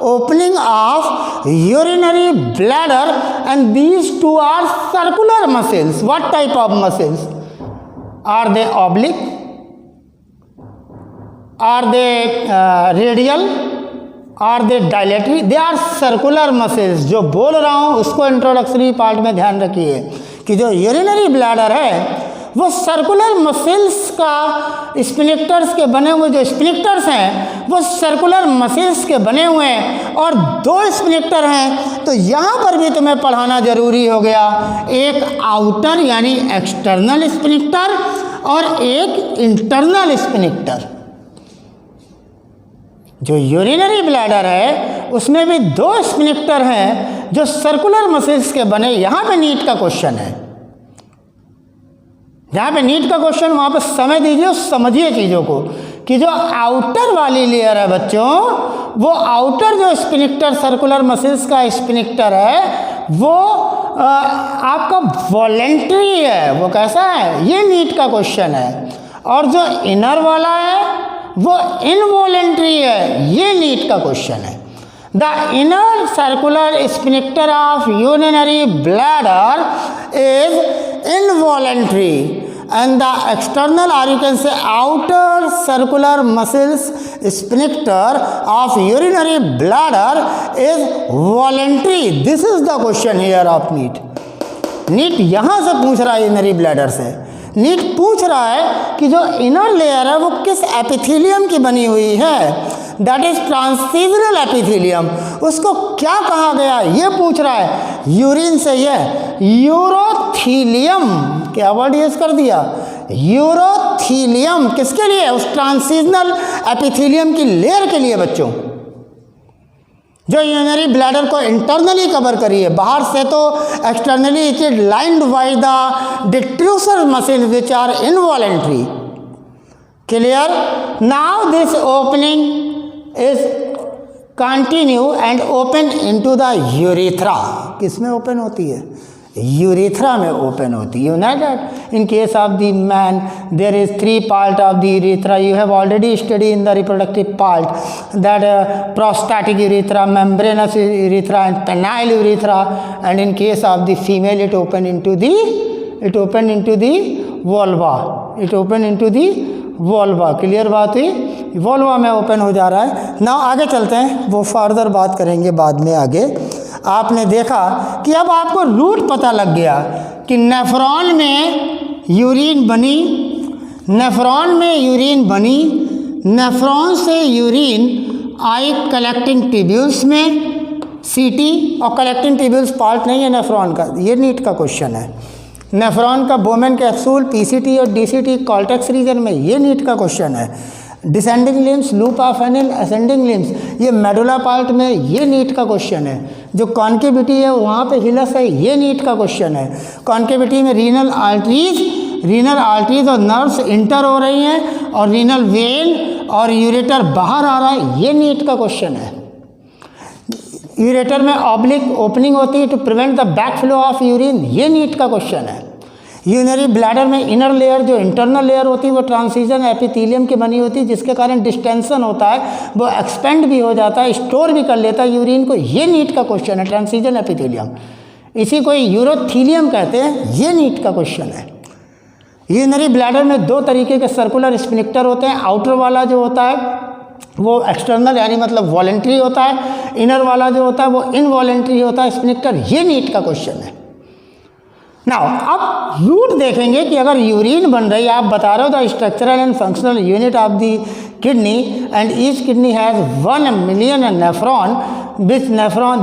opening of urinary bladder and these two are circular muscles. What type of muscles? Are they oblique? Are they radial? Are they dilatory? They are circular muscles. जो बोल रहा हूँ उसको introductory part में ध्यान रखिए कि जो यूरिनरी ब्लैडर है वो सर्कुलर मसल्स का स्पिनिक्टर्स के बने हुए, जो स्पिनिक्टर्स हैं वो सर्कुलर मसल्स के बने हुए हैं और दो स्पिनिक्टर हैं. तो यहाँ पर भी तुम्हें पढ़ाना जरूरी हो गया. एक आउटर यानी एक्सटर्नल स्पिनिक्टर और एक इंटरनल स्पिनिक्टर. जो यूरिनरी ब्लैडर है उसमें भी दो स्पिनिक्टर हैं जो सर्कुलर मसल्स के बने. यहाँ पे नीट का क्वेश्चन है, जहाँ पे नीट का क्वेश्चन वहाँ पे समय दीजिए, समझिए चीज़ों को कि जो आउटर वाली लेयर है बच्चों, वो आउटर जो स्पिनिक्टर सर्कुलर मसल्स का स्पिनिक्टर है वो आपका वॉलेंट्री है. वो कैसा है? ये नीट का क्वेश्चन है. और जो इनर वाला है वो इनवॉलेंट्री है. ये नीट का क्वेश्चन है. The inner circular sphincter of urinary bladder is involuntary and the external or you can say outer circular muscles sphincter of urinary bladder is voluntary. This is the question here of NEET. NEET यहाँ से पूछ रहा है urinary bladder से. NEET पूछ रहा है कि जो इनर लेयर है वो किस एपिथेलियम की बनी हुई है. That is ट्रांसीजनल epithelium. उसको क्या कहा गया ये पूछ रहा है. यूरिन से ये यूरोथीलियम, क्या वर्ड यूज कर दिया? यूरोथीलियम. किसके लिए? उस ट्रांसीजनल एपिथेलियम की लेयर के लिए बच्चों, जो यूरिनरी ब्लैडर को इंटरनली कवर करी है. बाहर से तो externally it is lined by the detrusor muscle which are involuntary. Clear? Now this opening is continue and open into the urethra. किसमें ओपन होती है? यूरेथ्रा में ओपन होती है. United in case of the man there is 3 part of the urethra. You have already study in the reproductive part that prostatic urethra, membranes urethra and penile urethra. And in case of the female it open into the vulva. It open into the vulva. Clear बात हुई? वोल्वा में open हो जा रहा है. Now आगे चलते हैं, वो फर्दर बात करेंगे बाद में आगे. आपने देखा कि अब आपको रूट पता लग गया कि नेफ्रॉन में यूरिन बनी, नेफ्रॉन से यूरिन आई कलेक्टिंग ट्यूब्यूल्स में सीटी, और कलेक्टिंग ट्यूब्यूल्स पार्ट नहीं है नेफ्रॉन का. ये नीट का क्वेश्चन है. नेफ्रॉन का बोमेन कैप्सूल पीसीटी और डीसीटी कॉर्टेक्स रीजन में, ये नीट का क्वेश्चन है. Descending limbs, loop of एनिल, ascending limbs, ये मेडुला पार्ट में, ये नीट का क्वेश्चन है. जो कॉन्केविटी है वहाँ पे हिलस है, ये नीट का क्वेश्चन है. कॉन्केविटी में रीनल आर्टरीज और नर्व्स इंटर हो रही हैं और रीनल वेन और यूरेटर बाहर आ रहा है, ये नीट का क्वेश्चन है. यूरेटर में ऑब्लिक ओपनिंग होती है to prevent the back flow of urine, ये नीट का क्वेश्चन है. यूरिनरी ब्लैडर में इनर लेयर, जो इंटरनल लेयर होती है वो ट्रांसीजन एपिथेलियम की बनी होती है, जिसके कारण डिस्टेंशन होता है, वो एक्सपेंड भी हो जाता है, स्टोर भी कर लेता है यूरिन को. ये नीट का क्वेश्चन है, ट्रांसीजन एपिथेलियम. इसी को यूरोथीलियम कहते हैं, ये नीट का क्वेश्चन है. यूरिनरी ब्लैडर में 2 तरीके के सर्कुलर स्पिनिक्टर होते हैं. आउटर वाला जो होता है वो एक्सटर्नल यानी मतलब वॉलेंट्री होता है. इनर वाला जो होता है वो इनवॉलेंट्री होता है स्पिनिक्टर. ये नीट का क्वेश्चन है. नाउ अब रूट देखेंगे कि अगर यूरिन बन रही है, आप बता रहे हो the structural and functional unit of the kidney and each kidney has 1 million nephron, which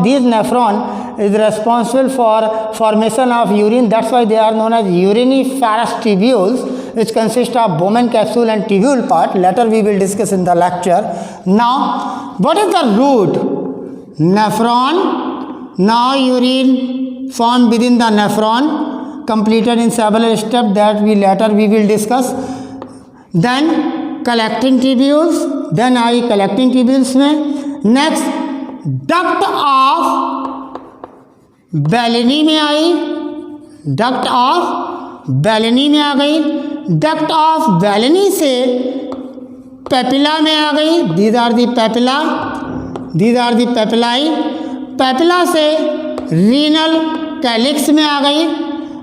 these nephron is responsible for formation of urine. That's why they are known as uriniferous tubules, which consist of Bowman capsule and tubule part. Later we will discuss in the lecture. Now, what is the root? Nephron. Now urine formed within the nephron, completed in several steps that we will discuss. Then collecting tubules, then I collecting tubules में. Next duct of Bellini में आई, duct of बैलेनी में आ गई, duct of बैलेनी से papilla में आ गई, these are the papilla, these are the papillae, papilla से रीनल कैलिक्स में आ गई,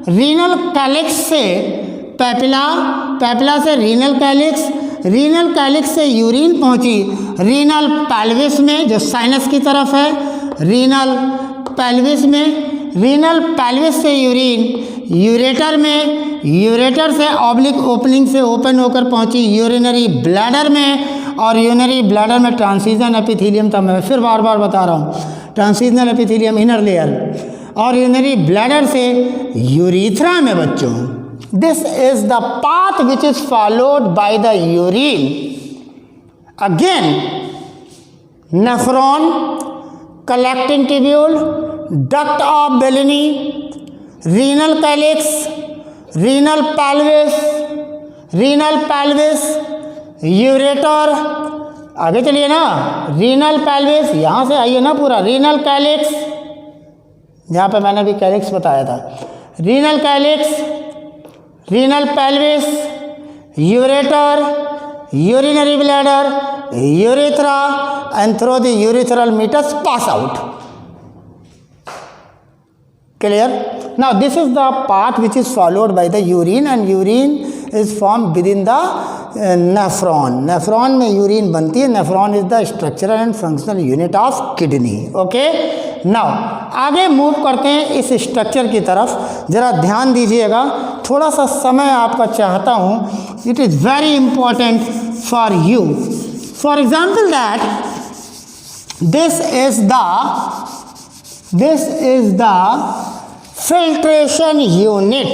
रीनल कैलिक्स से पेपिला, पेपिला से रीनल कैलिक्स, रीनल कैलिक्स से यूरिन पहुंची रीनल पेल्विस में जो साइनस की तरफ है, रीनल पेल्विस में, रीनल पेल्विस से यूरिन यूरेटर में, यूरेटर से ऑब्लिक ओपनिंग से ओपन होकर पहुंची यूरिनरी ब्लैडर में, और यूरिनरी ब्लैडर में ट्रांसिजन एपिथेलियम था, मैं फिर बार बार बता रहा हूँ, ट्रांसिजनल एपिथेलियम इनर लेयर, और यूरिनरी ब्लैडर से यूरीथ्रा में बच्चों। This is the path which is followed by the urine. Again nephron, collecting tubule, duct of Bellini, renal calyx, renal pelvis, renal pelvis, ureter, आगे चलिए ना, रीनल पेल्विस, यहाँ से आइए ना पूरा, रीनल कैलिक्स, यहाँ पे मैंने भी कैलिक्स बताया था, renal calyx, renal pelvis, ureter, urinary bladder, urethra, and through the urethral meatus pass out. Clear? Now this is the path which is followed by the urine, and urine is formed within the nephron. Nephron में urine बनती है, nephron is the structural and functional unit of kidney. Okay? Now आगे move करते हैं इस structure की तरफ, जरा ध्यान दीजिएगा, थोड़ा सा समय आपका चाहता हूँ, it is very important for you. For example that this is the filtration unit.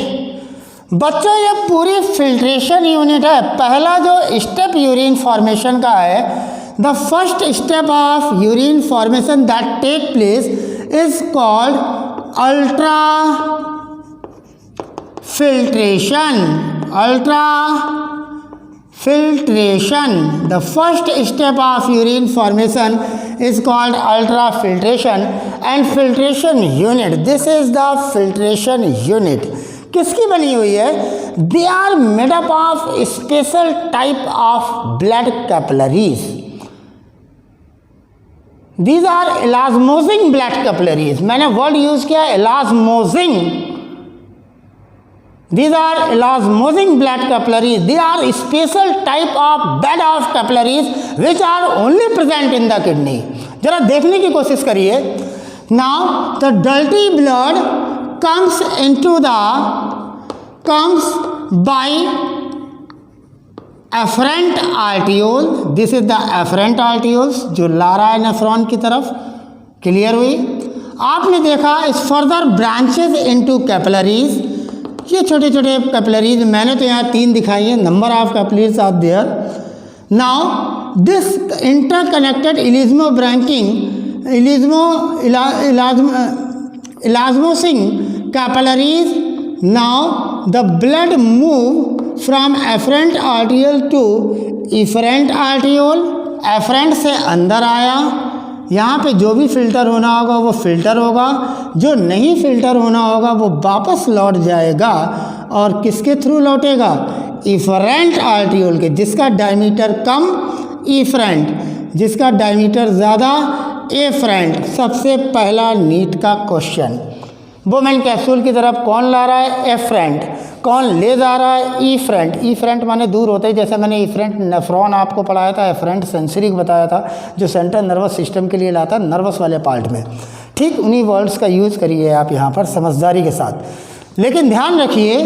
बच्चों ये पूरी फिल्ट्रेशन यूनिट है. पहला जो स्टेप यूरिन फॉर्मेशन का है, the first step of urine formation that take place is called ultra filtration. Ultra filtration. The first step of urine formation is called ultrafiltration and filtration unit. This is the filtration unit. किसकी बनी हुई है? They are made up of special type of blood capillaries. These are elasmosing blood capillaries. मैंने word use किया elasmosing. These are elasmosing blood capillaries. They are special type of bed of capillaries which are only present in the kidney. जरा देखने की कोशिश करिए. Now the dirty blood comes by afferent arteriole. This is the afferent arterioles जो ला रहा है nephron की तरफ. क्लियर हुई? आपने देखा इस फर्दर ब्रांचेस इनटू कैपिलरीज. ये छोटे छोटे कैपिलरीज, मैंने तो यहाँ 3 दिखाई है. Number of capillaries are there. Now this interconnected elasmosing capillaries. Now the blood move from afferent arteriole to efferent arteriole. afferent से अंदर आया, यहाँ पे जो भी फिल्टर होना होगा वो फिल्टर होगा, जो नहीं फिल्टर होना होगा वो वापस लौट जाएगा. और किसके थ्रू लौटेगा? इफरेंट आर्टियोल के, जिसका डायमीटर कम इफरेंट, जिसका डायमीटर ज़्यादा एफरेंट. सबसे पहला नीट का क्वेश्चन, वुमेन कैप्सूल की तरफ कौन ला रहा है? एफरेंट. कौन ले जा रहा है? इफरेंट. इफरेंट माने दूर होते हैं, जैसे मैंने इफरेंट नेफ्रॉन आपको पढ़ाया था, एफरेंट सेंसरी बताया था, जो सेंट्रल नर्वस सिस्टम के लिए लाता है, नर्वस वाले पार्ट में. ठीक उन्हीं वर्ड्स का यूज़ करिए आप यहाँ पर समझदारी के साथ. लेकिन ध्यान रखिए,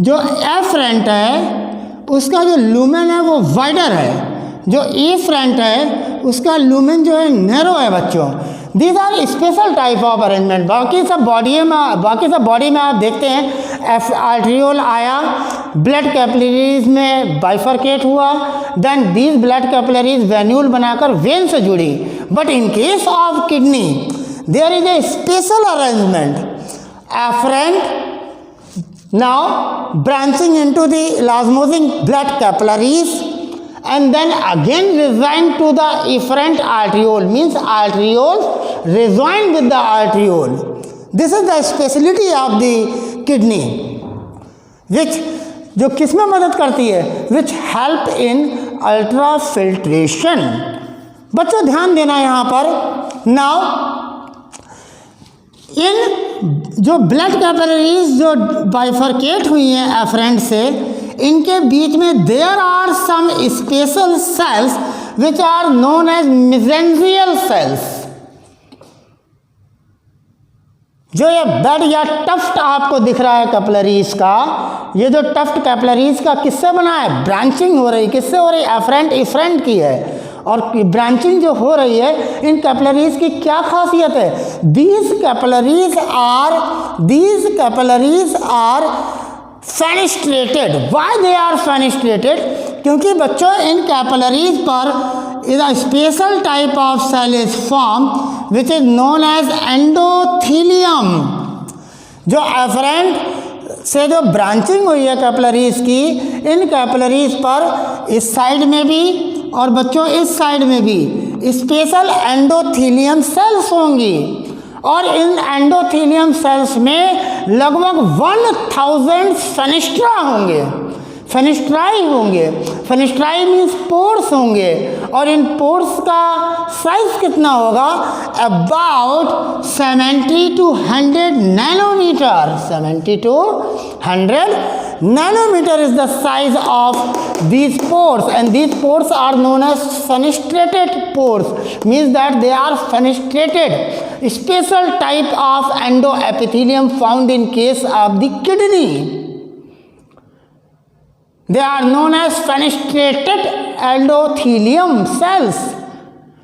जो एफरेंट है उसका जो लूमेन है वो वाइडर है, जो इफरेंट है उसका लूमेन जो है नैरो है बच्चों. These are special type of arrangement. बाकी सब बॉडी में आप देखते हैं आर्ट्रियोल आया, ब्लड कैपिलरीज में बाइफरकेट हुआ, then these blood capillaries venule बनाकर वेन से जुड़ी. But in case of kidney there is a special arrangement. Afferent now branching into the elasmosing blood capillaries and then again rejoin to the efferent arteriole, means arterioles rejoin with the arteriole. This is the speciality of the kidney. विच जो किस में मदद करती है, which help in ultra filtration. बच्चों ध्यान देना यहाँ पर। नाउ इन जो ब्लड कैपिलरीज जो बाइफरकेट हुई हैं एफरेंट से, इनके बीच में there are some special cells which are known as mesangial cells. जो ये बेड या टफ्ट आपको दिख रहा है कैपिलरीज का, ये जो टफ्ट कैपिलरीज का किससे बना है, ब्रांचिंग हो रही, किससे हो रही, एफरेंट इफरेंट की है। और ब्रांचिंग जो हो रही है इन कैपिलरीज की क्या खासियत है, these capillaries are fenestrated. Why they are fenestrated, क्योंकि बच्चों इन कैपिलरीज पर is a special type of cell is form which is known as endothelium. जो एफरेंट से जो ब्रांचिंग हुई है कैपिलरीज की, इन कैपिलरीज पर इस साइड में भी और बच्चों इस साइड में भी स्पेशल एंडोथीलियम सेल्स होंगी। और इन एंडोथीलियम सेल्स में लगभग 1000 फेनिस्ट्रा होंगे, फेनिस्ट्राई होंगे। फेनिस्ट्राई मीन्स पोर्स होंगे। और इन पोर्स का साइज कितना होगा, about 70 to 100 nanometre. 70 to 100 nanometer is the size of these pores, and these pores are known as fenestrated pores, means that they are fenestrated, special type of endoepithelium found in case of the kidney. They are known as fenestrated endothelium cells।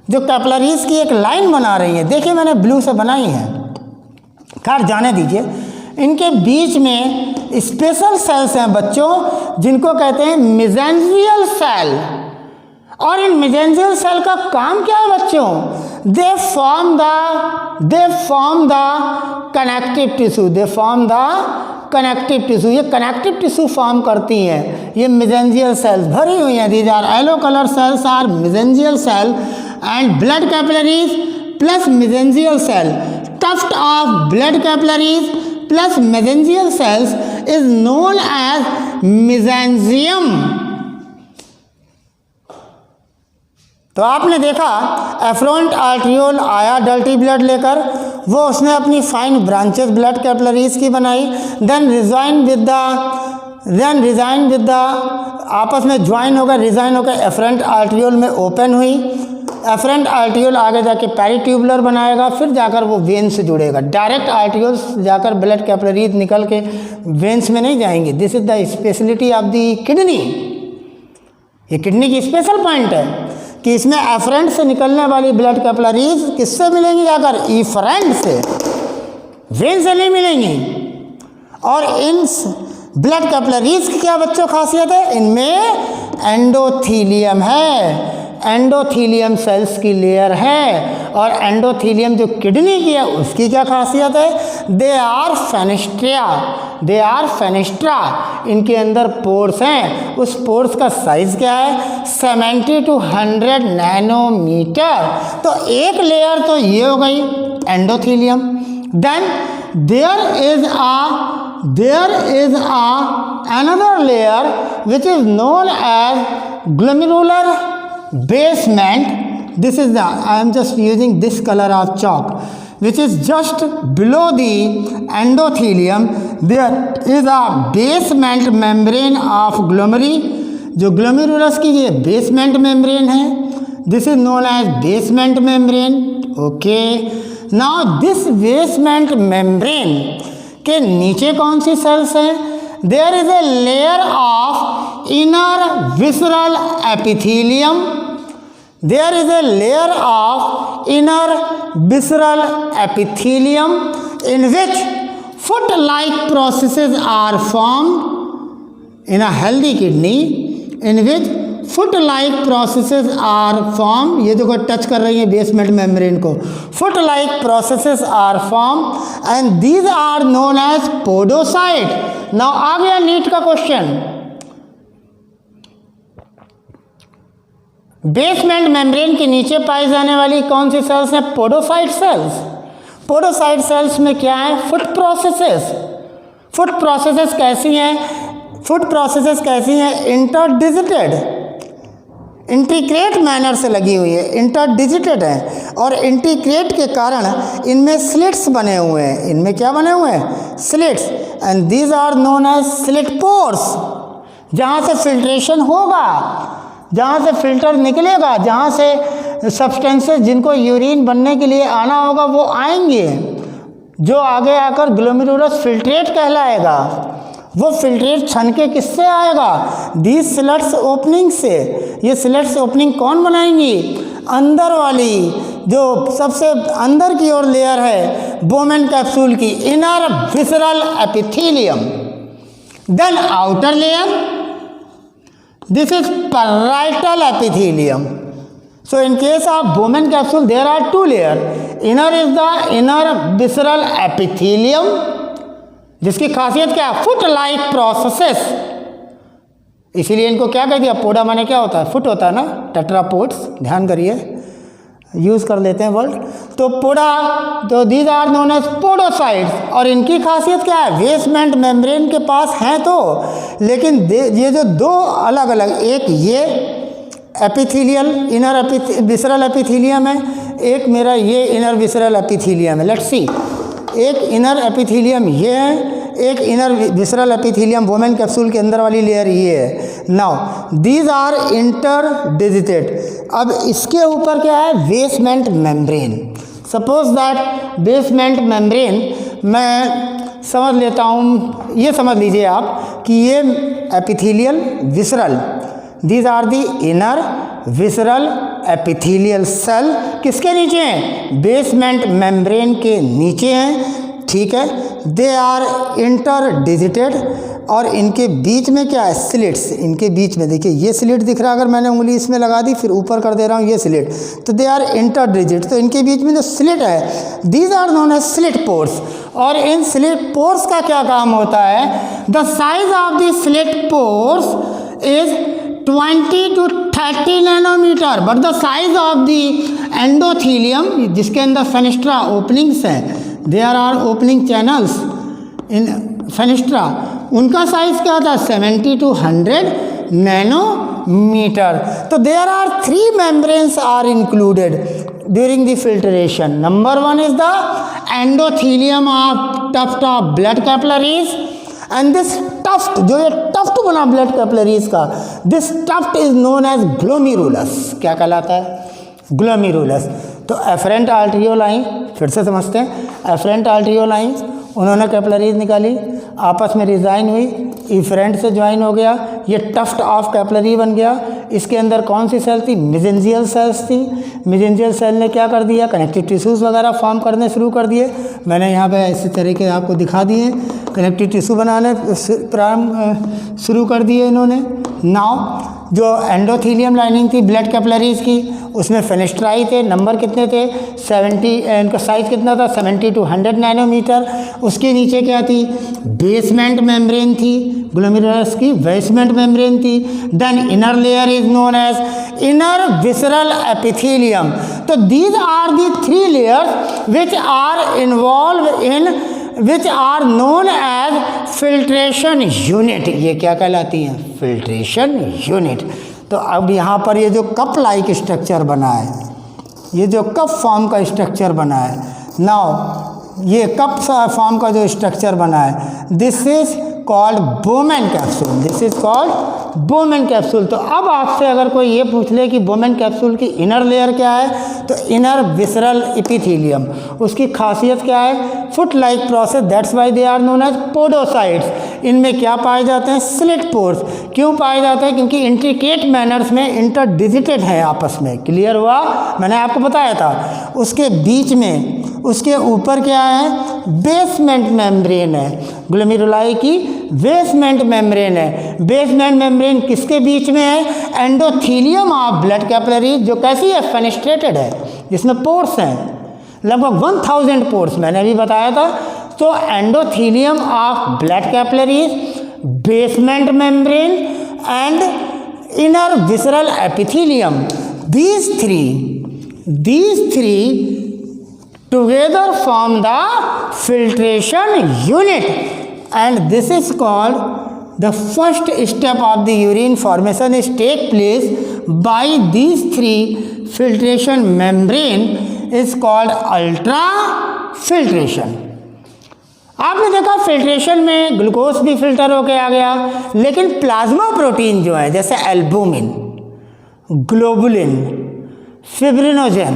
जो capillaries की एक line बना रही है, देखिए मैंने blue से बनाई है, खैर जाने दीजिए। इनके बीच में स्पेशल सेल्स हैं बच्चों, जिनको कहते हैं मेसेंजियल सेल। और इन मेसेंजियल सेल का काम क्या है बच्चों, they form the connective tissue, they form the connective tissue. ये कनेक्टिव टिश्यू फॉर्म करती हैं ये मेसेंजियल सेल्स, भरी हुई हैं। These are yellow colour cells are mesangial cell and blood capillaries plus mesangial cell, tuft of blood capillaries plus mesangial cells is known as mesangium. तो आपने देखा एफ्लुएंट आर्ट्रियोल आया डर्टी ब्लड लेकर, वो उसने अपनी फाइन ब्रांचेस ब्लड कैपिलरीज की बनाई, देन रिजाइन विद द आपस में ज्वाइन होकर रिजाइन होकर एफरेंट आर्ट्रियोल में ओपन हुई। एफरेंट आर्ट्रियोल आगे जाके पेरिट्यूबुलर बनाएगा, फिर जाकर वो वेन से जुड़ेगा। डायरेक्ट आर्ट्रियोल जाकर ब्लड कैपिलरीज निकल के वेन्स में नहीं जाएंगे। This is the speciality of the kidney. ये किडनी की स्पेशल पॉइंट है कि इसमें एफरेंट से निकलने वाली ब्लड कैपिलरीज किससे मिलेंगी, जाकर इफरेंट से, वेन से नहीं मिलेंगी। और इन ब्लड कैपिलरीज की क्या बच्चों खासियत है, इनमें एंडोथीलियम है, एंडोथीलियम सेल्स की लेयर है। और एंडोथीलियम जो किडनी की है उसकी क्या खासियत है, दे आर फेनिस्ट्रा, इनके अंदर पोर्स हैं। उस पोर्स का साइज क्या है, 70 to 100 नैनोमीटर। तो एक लेयर तो ये हो गई endothelium. Then there is another layer which is known as glomerular basement. This is I am just using this color of chalk, which is just below the endothelium. There is a basement membrane of glomeruli. जो glomerulus की ये basement membrane है, this is known as basement membrane. Okay. Now this basement membrane के नीचे कौन सी sales हैं, there is a layer of inner visceral epithelium. There is a layer of inner visceral epithelium in which foot-like processes are formed in a healthy kidney, in which foot-like processes are formed. ये देखो touch कर रही है basement membrane को, foot-like processes are formed and these are known as podocyte. Now आ गया NEET का question, basement membrane के नीचे पाई जाने वाली कौन सी सेल्स हैं, पोडोसाइट सेल्स। पोडोसाइट सेल्स में क्या है, फुट प्रोसेसेस। फुट प्रोसेसेस कैसी हैं, फूड प्रोसेसेस कैसी हैं, इंटरडिजिटेड, इंटीग्रेट मैनर से लगी हुई है, इंटरडिजिटेड है, और इंटीग्रेट के कारण इनमें स्लिट्स बने हुए हैं। इनमें क्या बने हुए हैं, slits, and these are known as slit pores, जहाँ से फिल्ट्रेशन होगा, जहाँ से फिल्टर निकलेगा, जहाँ से सब्सटेंसेस जिनको यूरिन बनने के लिए आना होगा वो आएंगे, जो आगे आकर ग्लोमेरुलस फिल्ट्रेट कहलाएगा। वो फिल्ट्रेट छन के किससे आएगा, दीज स्लट्स ओपनिंग से। ये स्लट्स ओपनिंग कौन बनाएंगी, अंदर वाली जो सबसे अंदर की ओर लेयर है बोमेन कैप्सूल की, inner visceral epithelium. Then outer layer, this is parietal epithelium. So in case of Bowman capsule there are two layers. Inner is the inner visceral epithelium, जिसकी खासियत क्या है, फुट लाइक प्रोसेसेस, इसीलिए इनको क्या कह दिया, पोडा माने क्या होता है, फुट होता है ना, टेट्रापोड्स, ध्यान करिए, यूज़ कर लेते हैं वर्ड। तो पोडा, तो these are known as podocytes, और इनकी खासियत क्या है, बेसमेंट मेम्ब्रेन के पास हैं तो, लेकिन ये जो दो अलग अलग, एक ये एपिथेलियल इनर विसरल एपिथेलियम है, एक मेरा ये इनर विसरल एपिथेलियम है। लेट्स सी, एक इनर एपिथेलियम ये है, एक inner visceral epithelium Bowman capsule के अंदर वाली लेयर ये है। Now these are interdigitated. अब इसके ऊपर क्या है, basement membrane. Suppose that basement membrane, मैं समझ लेता हूँ, ये समझ लीजिए आप कि ये epithelial visceral, these are the inner visceral epithelial cell, किसके नीचे हैं, बेसमेंट मेम्ब्रेन के नीचे हैं, ठीक है। दे आर इंटरडिजिटेड, और इनके बीच में क्या है, स्लिट्स, इनके बीच में देखिए ये स्लिट दिख रहा है, अगर मैंने उंगली इसमें लगा दी फिर ऊपर कर दे रहा हूँ ये स्लिट, तो दे आर इंटरडिजिट, तो इनके बीच में जो स्लिट है, these are known as slit pores. और इन स्लिट पोर्स का क्या काम होता है, the size of the slit pores is 20 to 30 nanometre, but the size of the endothelium, जिसके अंदर फेनेस्ट्रा ओपनिंग्स हैं, there are opening channels in fenestra, उनका साइज क्या होता है, 70 to 100 नैनोमीटर। तो there are 3 membranes are included during the filtration. Number 1 is the endothelium of tuft of blood capillaries, and this tuft, जो ये tuft बना blood capillaries का, this tuft is known as glomerulus. क्या कहलाता है, glomerulus. तो efferent आर्टरियोलाइन, फिर से समझते हैं, एफरेंट आर्टरियोलाइन, उन्होंने कैपिलरीज निकाली, आपस में रिजाइन हुई, इफरेंट से ज्वाइन हो गया, ये टफ्ट ऑफ कैपिलरी बन गया। इसके अंदर कौन सी सेल थी, मेसेंजियल सेल्स थी। मेसेंजियल सेल ने क्या कर दिया, कनेक्टिव टिश्यूज़ वगैरह फॉर्म करने शुरू कर दिए। मैंने यहाँ पे इसी तरीके आपको दिखा दिए, कनेक्टिव टिश्यू बनाने प्रारंभ शुरू कर दिए इन्होंने। नाउ जो एंडोथीलियम लाइनिंग थी ब्लड कैपिलरीज की, उसमें फेनेस्ट्राई थे, नंबर कितने थे, 70, इनका साइज कितना था, 70 to 100 नैनोमीटर। उसके नीचे क्या थी, बेसमेंट मेम्ब्रेन थी, ग्लोमेरुलस की बेसमेंट मेम्ब्रेन थी। Then inner layer is known as inner visceral epithelium. तो these are the 3 layers which are involve in, which are known as filtration unit. ये क्या कहलाती हैं, फिल्ट्रेशन यूनिट। तो अब यहाँ पर ये जो कप लाइक स्ट्रक्चर बना है, ये जो कप फॉर्म का स्ट्रक्चर बना है, नाउ ये कप फॉर्म का जो स्ट्रक्चर बना है, this is called Bowman capsule, this is called Bowman capsule. तो अब आपसे अगर कोई ये पूछ ले कि बोमेन कैप्सूल की इनर लेयर क्या है, तो इनर विसरल एपिथेलियम, उसकी खासियत क्या है, foot like process, that's why they are known as podocytes. इनमें क्या पाए जाते हैं, स्लिट पोर्स। क्यों पाए जाते हैं, क्योंकि इंट्रिकेट मैनर्स में इंटरडिजिटेड है आपस में। क्लियर हुआ, मैंने आपको बताया था। उसके बीच में, उसके ऊपर क्या है, बेसमेंट मेम्ब्रेन है, ग्लोमेरुलाई की बेसमेंट मेम्ब्रेन है। बेसमेंट मेम्ब्रेन किसके बीच में है, एंडोथीलियम ऑफ ब्लड कैपिलरी, जो कैसी है, फेनेस्ट्रेटेड है, जिसमें पोर्स हैं, लगभग 1000 पोर्स मैंने अभी बताया था। तो endothelium of blood capillaries, basement membrane and inner visceral epithelium, these three together form the filtration unit, and this is called the first step of the urine formation is take place by these three filtration membrane is called ultrafiltration. आपने देखा filtration में glucose भी filter होके आ गया, लेकिन plasma protein जो है जैसे एल्बुमिन, ग्लोबुलिन, फिब्रिनोजेन,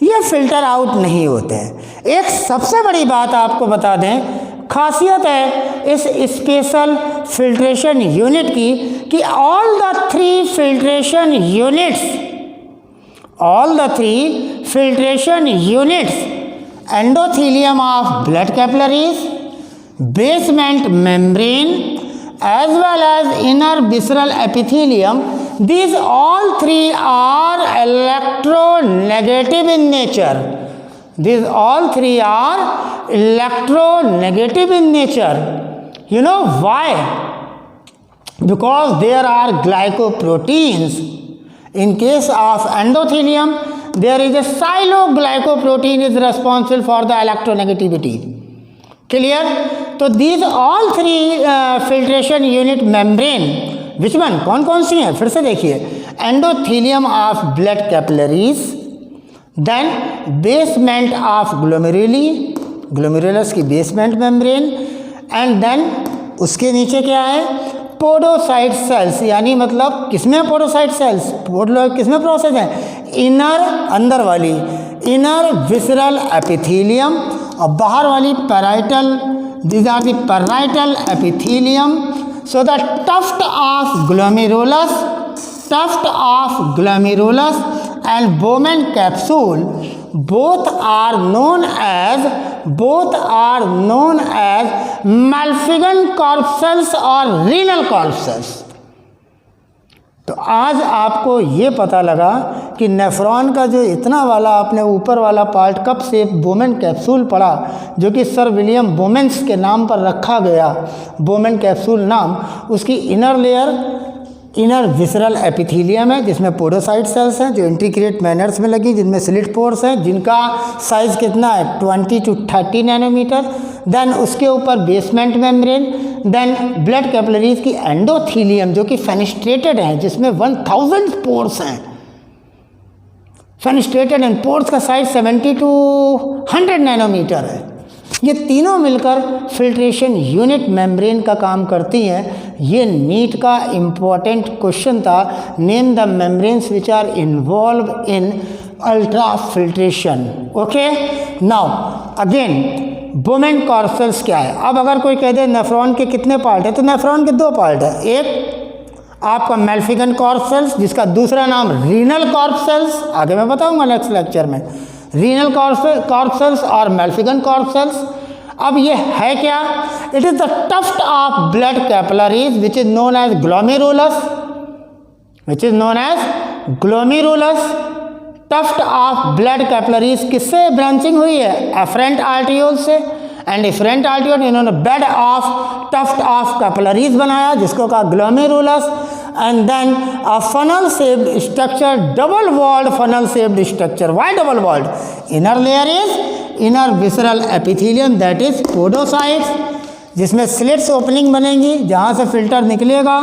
ये फिल्टर आउट नहीं होते हैं। एक सबसे बड़ी बात आपको बता दें, खासियत है इस स्पेशल फिल्ट्रेशन यूनिट की कि all the three filtration units endothelium of blood capillaries, basement membrane as well as inner visceral epithelium, these all three are electronegative in nature. You know why? Because there are glycoproteins. In case of endothelium, there is a siloglycoprotein is responsible for the electronegativity. Clear? तो these all three filtration unit membrane, which one? कौन कौन सी हैं? फिर से देखिए, endothelium of blood capillaries, then basement of glomerulus की basement membrane, and then उसके नीचे क्या है? पोडोसाइट सेल्स, यानी मतलब किसमें पोडोसाइट सेल्स? किसमें प्रोसेस है? इनर, अंदर वाली इनर विसरल एपिथेलियम, और बाहर वाली parietal, these are the parietal epithelium. So the tuft of glomerulus and Bowman capsule both are known as Malpighian corpuscles or renal corpuscles. तो आज आपको ये पता लगा कि नेफ्रॉन का जो इतना वाला आपने ऊपर वाला पार्ट कब से बोमेन कैप्सूल पढ़ा, जो कि सर विलियम बोमेंस के नाम पर रखा गया, बोमेन कैप्सूल नाम, उसकी inner layer inner visceral epithelium है, जिसमें पोडोसाइट सेल्स हैं जो इंटीग्रेट मैनर्स में लगी, जिनमें स्लिट पोर्स हैं, जिनका साइज़ कितना है 20 to 30 नैनोमीटर। देन उसके ऊपर basement membrane, then blood capillaries की एंडोथीलियम जो कि फेनिस्ट्रेटेड है, जिसमें 1000 पोर्स हैं, फेनिस्ट्रेटेड एंड पोर्स का साइज 70 to 100 नैनोमीटर है। ये तीनों मिलकर फिल्ट्रेशन यूनिट मेम्ब्रेन का काम करती हैं। ये नीट का इम्पॉर्टेंट क्वेश्चन था, name the membranes which are involve in ultra filtration. Okay, now again Bowman corpuscles क्या है। अब अगर कोई कह दे नेफ्रॉन के कितने पार्ट है, तो नेफ्रॉन के 2 पार्ट है, एक आपका मैल्फिगन कॉर्पसेल्स जिसका दूसरा नाम रीनल कॉर्पसेल्स, आगे मैं बताऊंगा नेक्स्ट लेक्चर में, रीनल कॉर्पसेल्स और मैल्फिगन कॉर्पसेल्स। अब ये है क्या? It is the tuft of blood capillaries which is known as glomerulus. Tuft of blood capillaries किससे ब्रांचिंग हुई है? एफरेंट आर्टियोल से, एंड एफरेंट आर्टियोल इन्होंने bed of tuft of capillaries बनाया जिसको कहा glomerulus, and then a funnel shaped structure, double walled funnel shaped structure. Why double walled? Inner layer is inner visceral epithelium, that is podocytes, जिसमें slits opening बनेंगी जहाँ से filter निकलेगा,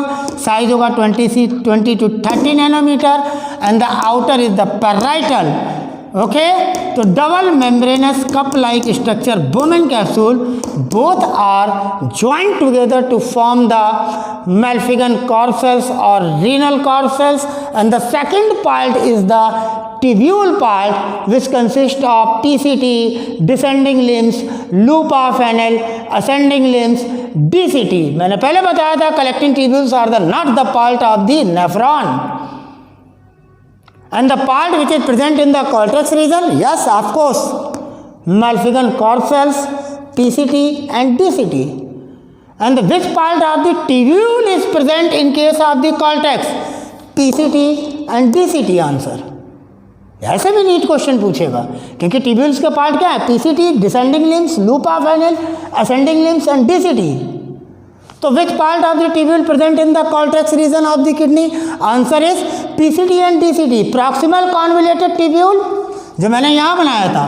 size होगा 20 to 30 nanometre, and the outer is the parietal. Okay, तो double membranous cup like structure Bowman capsule, both are joined together to form the Malpighian corpuscles or renal corpuscles, and the second part is the tubule part, which consists of PCT, descending limbs, loop of Fennel, ascending limbs, DCT. मैंने पहले बताया था collecting tubules are the not the part of the nephron. And the part which is present in the cortex region, yes, of course, Malpighian corpuscles, PCT and DCT. And which part of the tubule is present in case of the cortex? PCT and DCT answer. ऐसे भी NEET question पूछेगा, क्योंकि tubules के part क्या है? PCT, descending limbs, loop of Fennel, ascending limbs and DCT। तो which part of the tubule present in the cortex region of the kidney? Answer is PCT and DCT। Proximal convoluted tubule जो मैंने यहाँ बनाया था,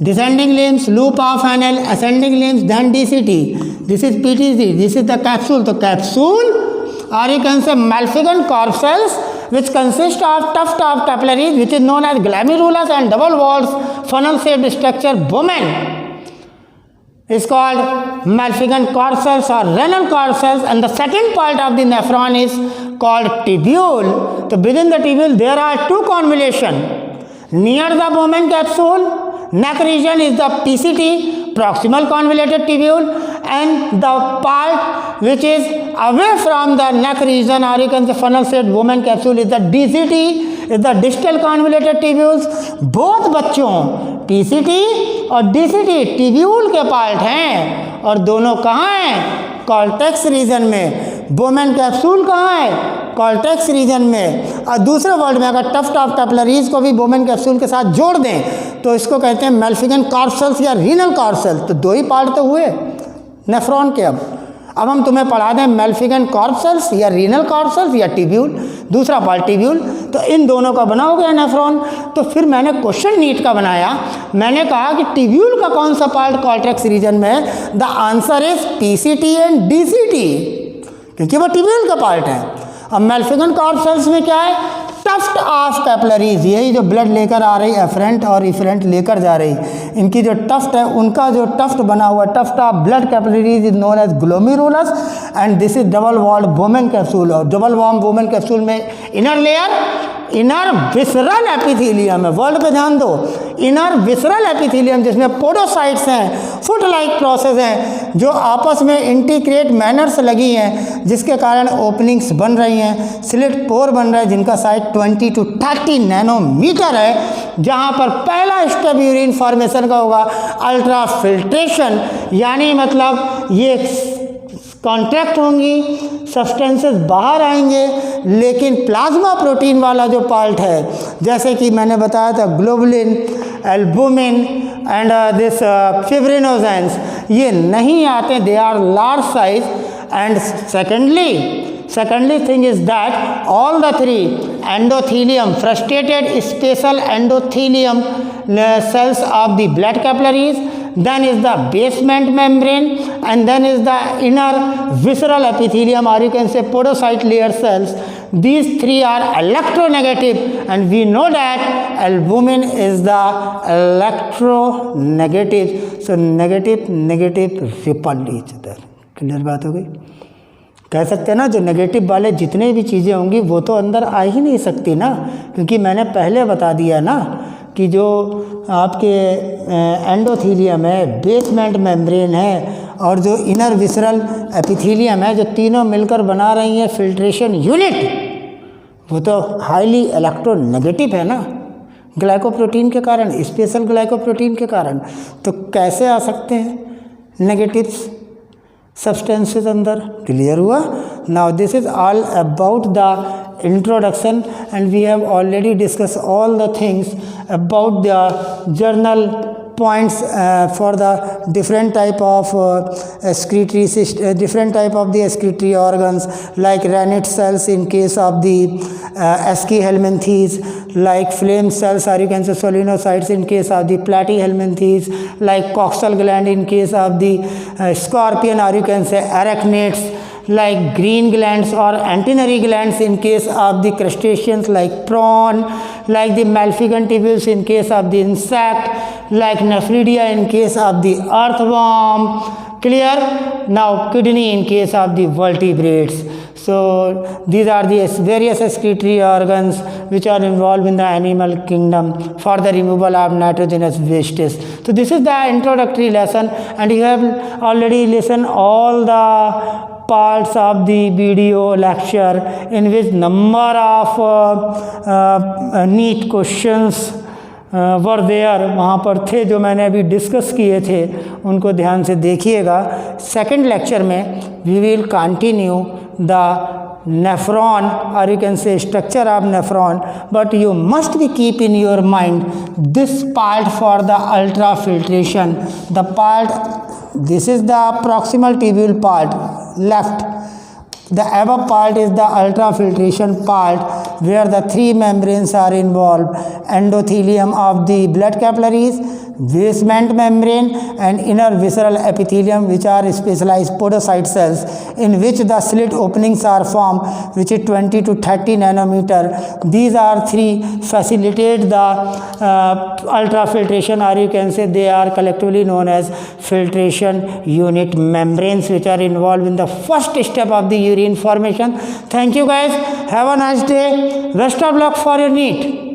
descending limbs, loop of anal, ascending limbs, then DCT. This is PTC, this is the capsule. So capsule, or you can say Malpighian corpuscles, which consist of tuft of capillaries, which is known as glomerulus, and double walls funnel shaped structure Bowman is called Malpighian corpuscles or renal corpuscles, and the second part of the nephron is called tubule. So within the tubule there are two convolutions. Near the Bowman capsule, neck region is the PCT, proximal convoluted tubule, and the part which is away from the neck region, or you can say funnel shaped Bowman capsule, is the DCT, is the distal convoluted tubules. Both बच्चों PCT और DCT tubule के part हैं, और दोनों कहाँ हैं? Cortex region में। Bowman capsule कहाँ है? कॉर्टेक्स रीजन में। और दूसरे वर्ड में अगर टफ्ट ऑफ कैपिलरीज को भी बोमेन कैप्सूल के साथ जोड़ दें तो इसको कहते हैं मैल्फिगन कॉर्पसल्स या रीनल कॉर्पसल्स। तो दो ही पार्ट तो हुए नेफ्रॉन के। अब हम तुम्हें पढ़ा दें मैल्फिगन कॉर्पसल्स या रीनल कॉर्पसल्स या टिब्यूल, दूसरा पार्ट टिब्यूल। तो इन दोनों का बना हो गया नेफ्रॉन। तो फिर मैंने क्वेश्चन नीट का बनाया, मैंने कहा कि टिब्यूल का कौन सा पार्ट कॉर्टेक्स रीजन में है? The answer is PCT and DCT, क्योंकि वो टिब्यूल का पार्ट है। अब मैल्फिगन कॉर्पसल्स में क्या है? टफ्ट ऑफ कैपिलरीज, यही जो ब्लड लेकर आ रही एफरेंट और इफरेंट लेकर जा रही, इनकी जो टफ्ट है, उनका जो टफ्ट बना हुआ tuft of blood capillaries is known as glomerulus, and this is double walled Bowman capsule. और डबल वॉल्ड बोमेन कैप्सूल में inner layer inner visceral epithelium है। वर्ल्ड पे ध्यान दो, इनर विसरल एपिथेलियम जिसमें पोडोसाइट्स हैं, फुट लाइक प्रोसेस हैं जो आपस में इंटीग्रेट मैनर्स लगी हैं, जिसके कारण ओपनिंग्स बन रही हैं, स्लिट पोर बन रहे हैं जिनका साइज 20 to 30 नैनोमीटर है। जहाँ पर पहला स्टेप यूरिन फॉर्मेशन का होगा अल्ट्रा फिल्ट्रेशन, यानी मतलब ये कॉन्ट्रैक्ट होंगी, सब्सटेंसेस बाहर आएंगे, लेकिन प्लाज्मा प्रोटीन वाला जो पार्ट है, जैसे कि मैंने बताया था globulin, albumin and this fibrinogens, ये नहीं आते, they are large size. And secondly thing is that all the three endothelium, frustrated special endothelium cells of the blood capillaries, then is the basement membrane, and then is the inner visceral epithelium, or you can say podocyte layer cells. These three are electronegative, and we know that albumin is the electronegative. So negative repel each other. Clear बात हो गई? कह सकते हैं ना, जो negative वाले जितने भी चीज़ें होंगी वो तो अंदर आ ही नहीं सकती ना, क्योंकि मैंने पहले बता दिया ना कि जो आपके एंडोथीलियम है, बेसमेंट मेम्ब्रेन है, और जो इनर विसरल एपिथीलियम है, जो तीनों मिलकर बना रही हैं फिल्ट्रेशन यूनिट, वो तो हाईली इलेक्ट्रोनेगेटिव है ना, ग्लाइकोप्रोटीन के कारण, स्पेशल ग्लाइकोप्रोटीन के कारण। तो कैसे आ सकते हैं नेगेटिव्स substances अंदर? क्लियर हुआ? Now this is all about the introduction, and we have already discuss all the things about the general points for the different type of excretory system, different type of the excretory organs, like Rannet cells in case of the Eschyhelminthes, like flame cells, or you can say solenocytes in case of the Platyhelminthes, like coxal gland in case of the scorpion, or you can say arachnids, like green glands or antennary glands in case of the crustaceans like prawn, like the Malpighian tubules in case of the insect, like nephridia in case of the earthworm. Clear? Now kidney in case of the vertebrates. So these are the various excretory organs which are involved in the animal kingdom for the removal of nitrogenous wastes. So this is the introductory lesson, and you have already listened all the parts of the video lecture in which number of neat questions were there, वहाँ पर थे जो मैंने अभी discuss किए थे, उनको ध्यान से देखिएगा। सेकंड लेक्चर में we will continue the nephron, or you can say structure of nephron, but you must be keep in your mind this part for the ultrafiltration. The part, this is the proximal tubule part left, the above part is the ultrafiltration part, where the three membranes are involved: endothelium of the blood capillaries, basement membrane, and inner visceral epithelium, which are specialized podocyte cells in which the slit openings are formed, which is 20 to 30 nanometer. These are three facilitate the ultrafiltration, or you can say they are collectively known as filtration unit membranes, which are involved in the first step of the urine formation. Thank you guys. Have a nice day. Best of luck for your NEET.